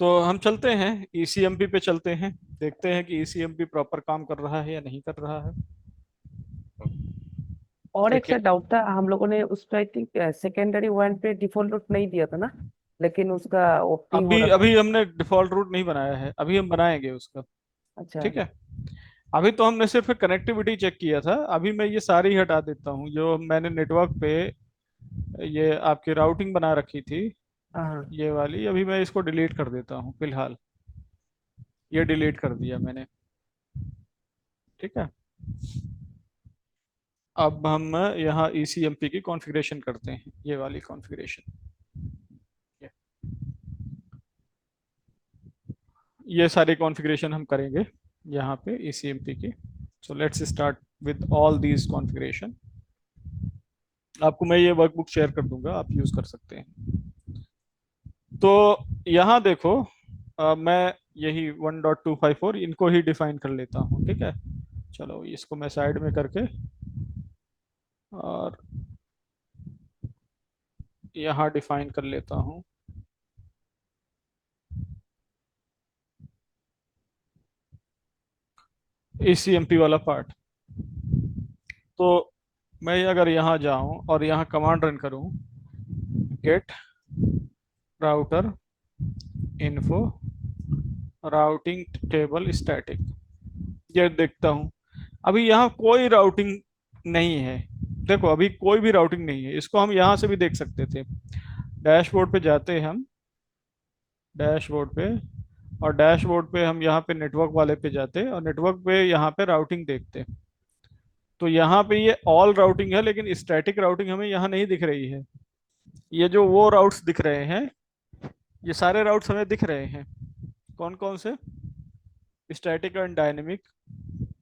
[SPEAKER 1] तो हम चलते हैं ईसीएमपी पे, चलते हैं देखते हैं कि ईसीएमपी प्रॉपर काम कर रहा है या नहीं कर रहा है।
[SPEAKER 2] और एक
[SPEAKER 1] एक
[SPEAKER 2] से डाउट था, हम लोगों ने उस पर आई थिंक सेकेंडरी वन पे डिफॉल्ट रूट नहीं दिया था ना, लेकिन उसका ओपनिंग हो
[SPEAKER 1] अभी
[SPEAKER 2] रहा था।
[SPEAKER 1] अभी हमने डिफॉल्ट रूट नहीं बनाया है, अभी हम बनाएंगे उसका।
[SPEAKER 2] अच्छा।
[SPEAKER 1] ठीक है, अभी तो हमने सिर्फ कनेक्टिविटी चेक किया था। अभी मैं ये सारी हटा देता हूँ जो मैंने नेटवर्क पे ये आपकी राउटिंग बना रखी थी,
[SPEAKER 2] हाँ।
[SPEAKER 1] ये वाली। अभी मैं इसको डिलीट कर देता हूँ फिलहाल, ये डिलीट कर दिया मैंने। ठीक है, अब हम यहाँ ECMP की कॉन्फ़िगरेशन करते हैं, ये वाली कॉन्फ़िगरेशन। ये सारी कॉन्फ़िगरेशन हम करेंगे यहाँ पे ECMP की। So let's start with all these configuration. आपको मैं ये वर्कबुक शेयर कर दूंगा, आप यूज़ कर सकते हैं। तो यहाँ देखो, मैं यही 1.254 इनको ही डिफाइन कर लेता हूँ। ठीक है, चलो इसको मैं साइड में करके और यहाँ डिफाइन कर लेता हूँ ECMP वाला पार्ट। तो मैं अगर यहाँ जाऊँ और यहाँ कमांड रन करूँ, get router info routing table static, ये देखता हूँ अभी यहाँ कोई राउटिंग नहीं है। देखो अभी कोई भी राउटिंग नहीं है, इसको हम यहाँ से भी देख सकते थे। डैशबोर्ड पे जाते हैं हम, डैशबोर्ड पे, और डैशबोर्ड पे हम यहाँ पे नेटवर्क वाले पे जाते और नेटवर्क पे यहाँ पे राउटिंग देखते। तो यहाँ पे ये ऑल राउटिंग है, लेकिन स्टैटिक राउटिंग हमें यहाँ नहीं दिख रही है। ये जो वो राउट्स दिख रहे हैं, ये सारे राउट्स हमें दिख रहे हैं। कौन कौन से? स्टैटिक एंड डायनेमिक,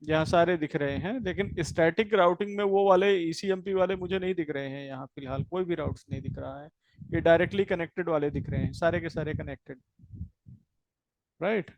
[SPEAKER 1] यहाँ सारे दिख रहे हैं। लेकिन स्टैटिक राउटिंग में वो वाले ECMP वाले मुझे नहीं दिख रहे हैं, यहाँ फिलहाल कोई भी राउट्स नहीं दिख रहा है। ये डायरेक्टली कनेक्टेड वाले दिख रहे हैं, सारे के सारे कनेक्टेड, राइट।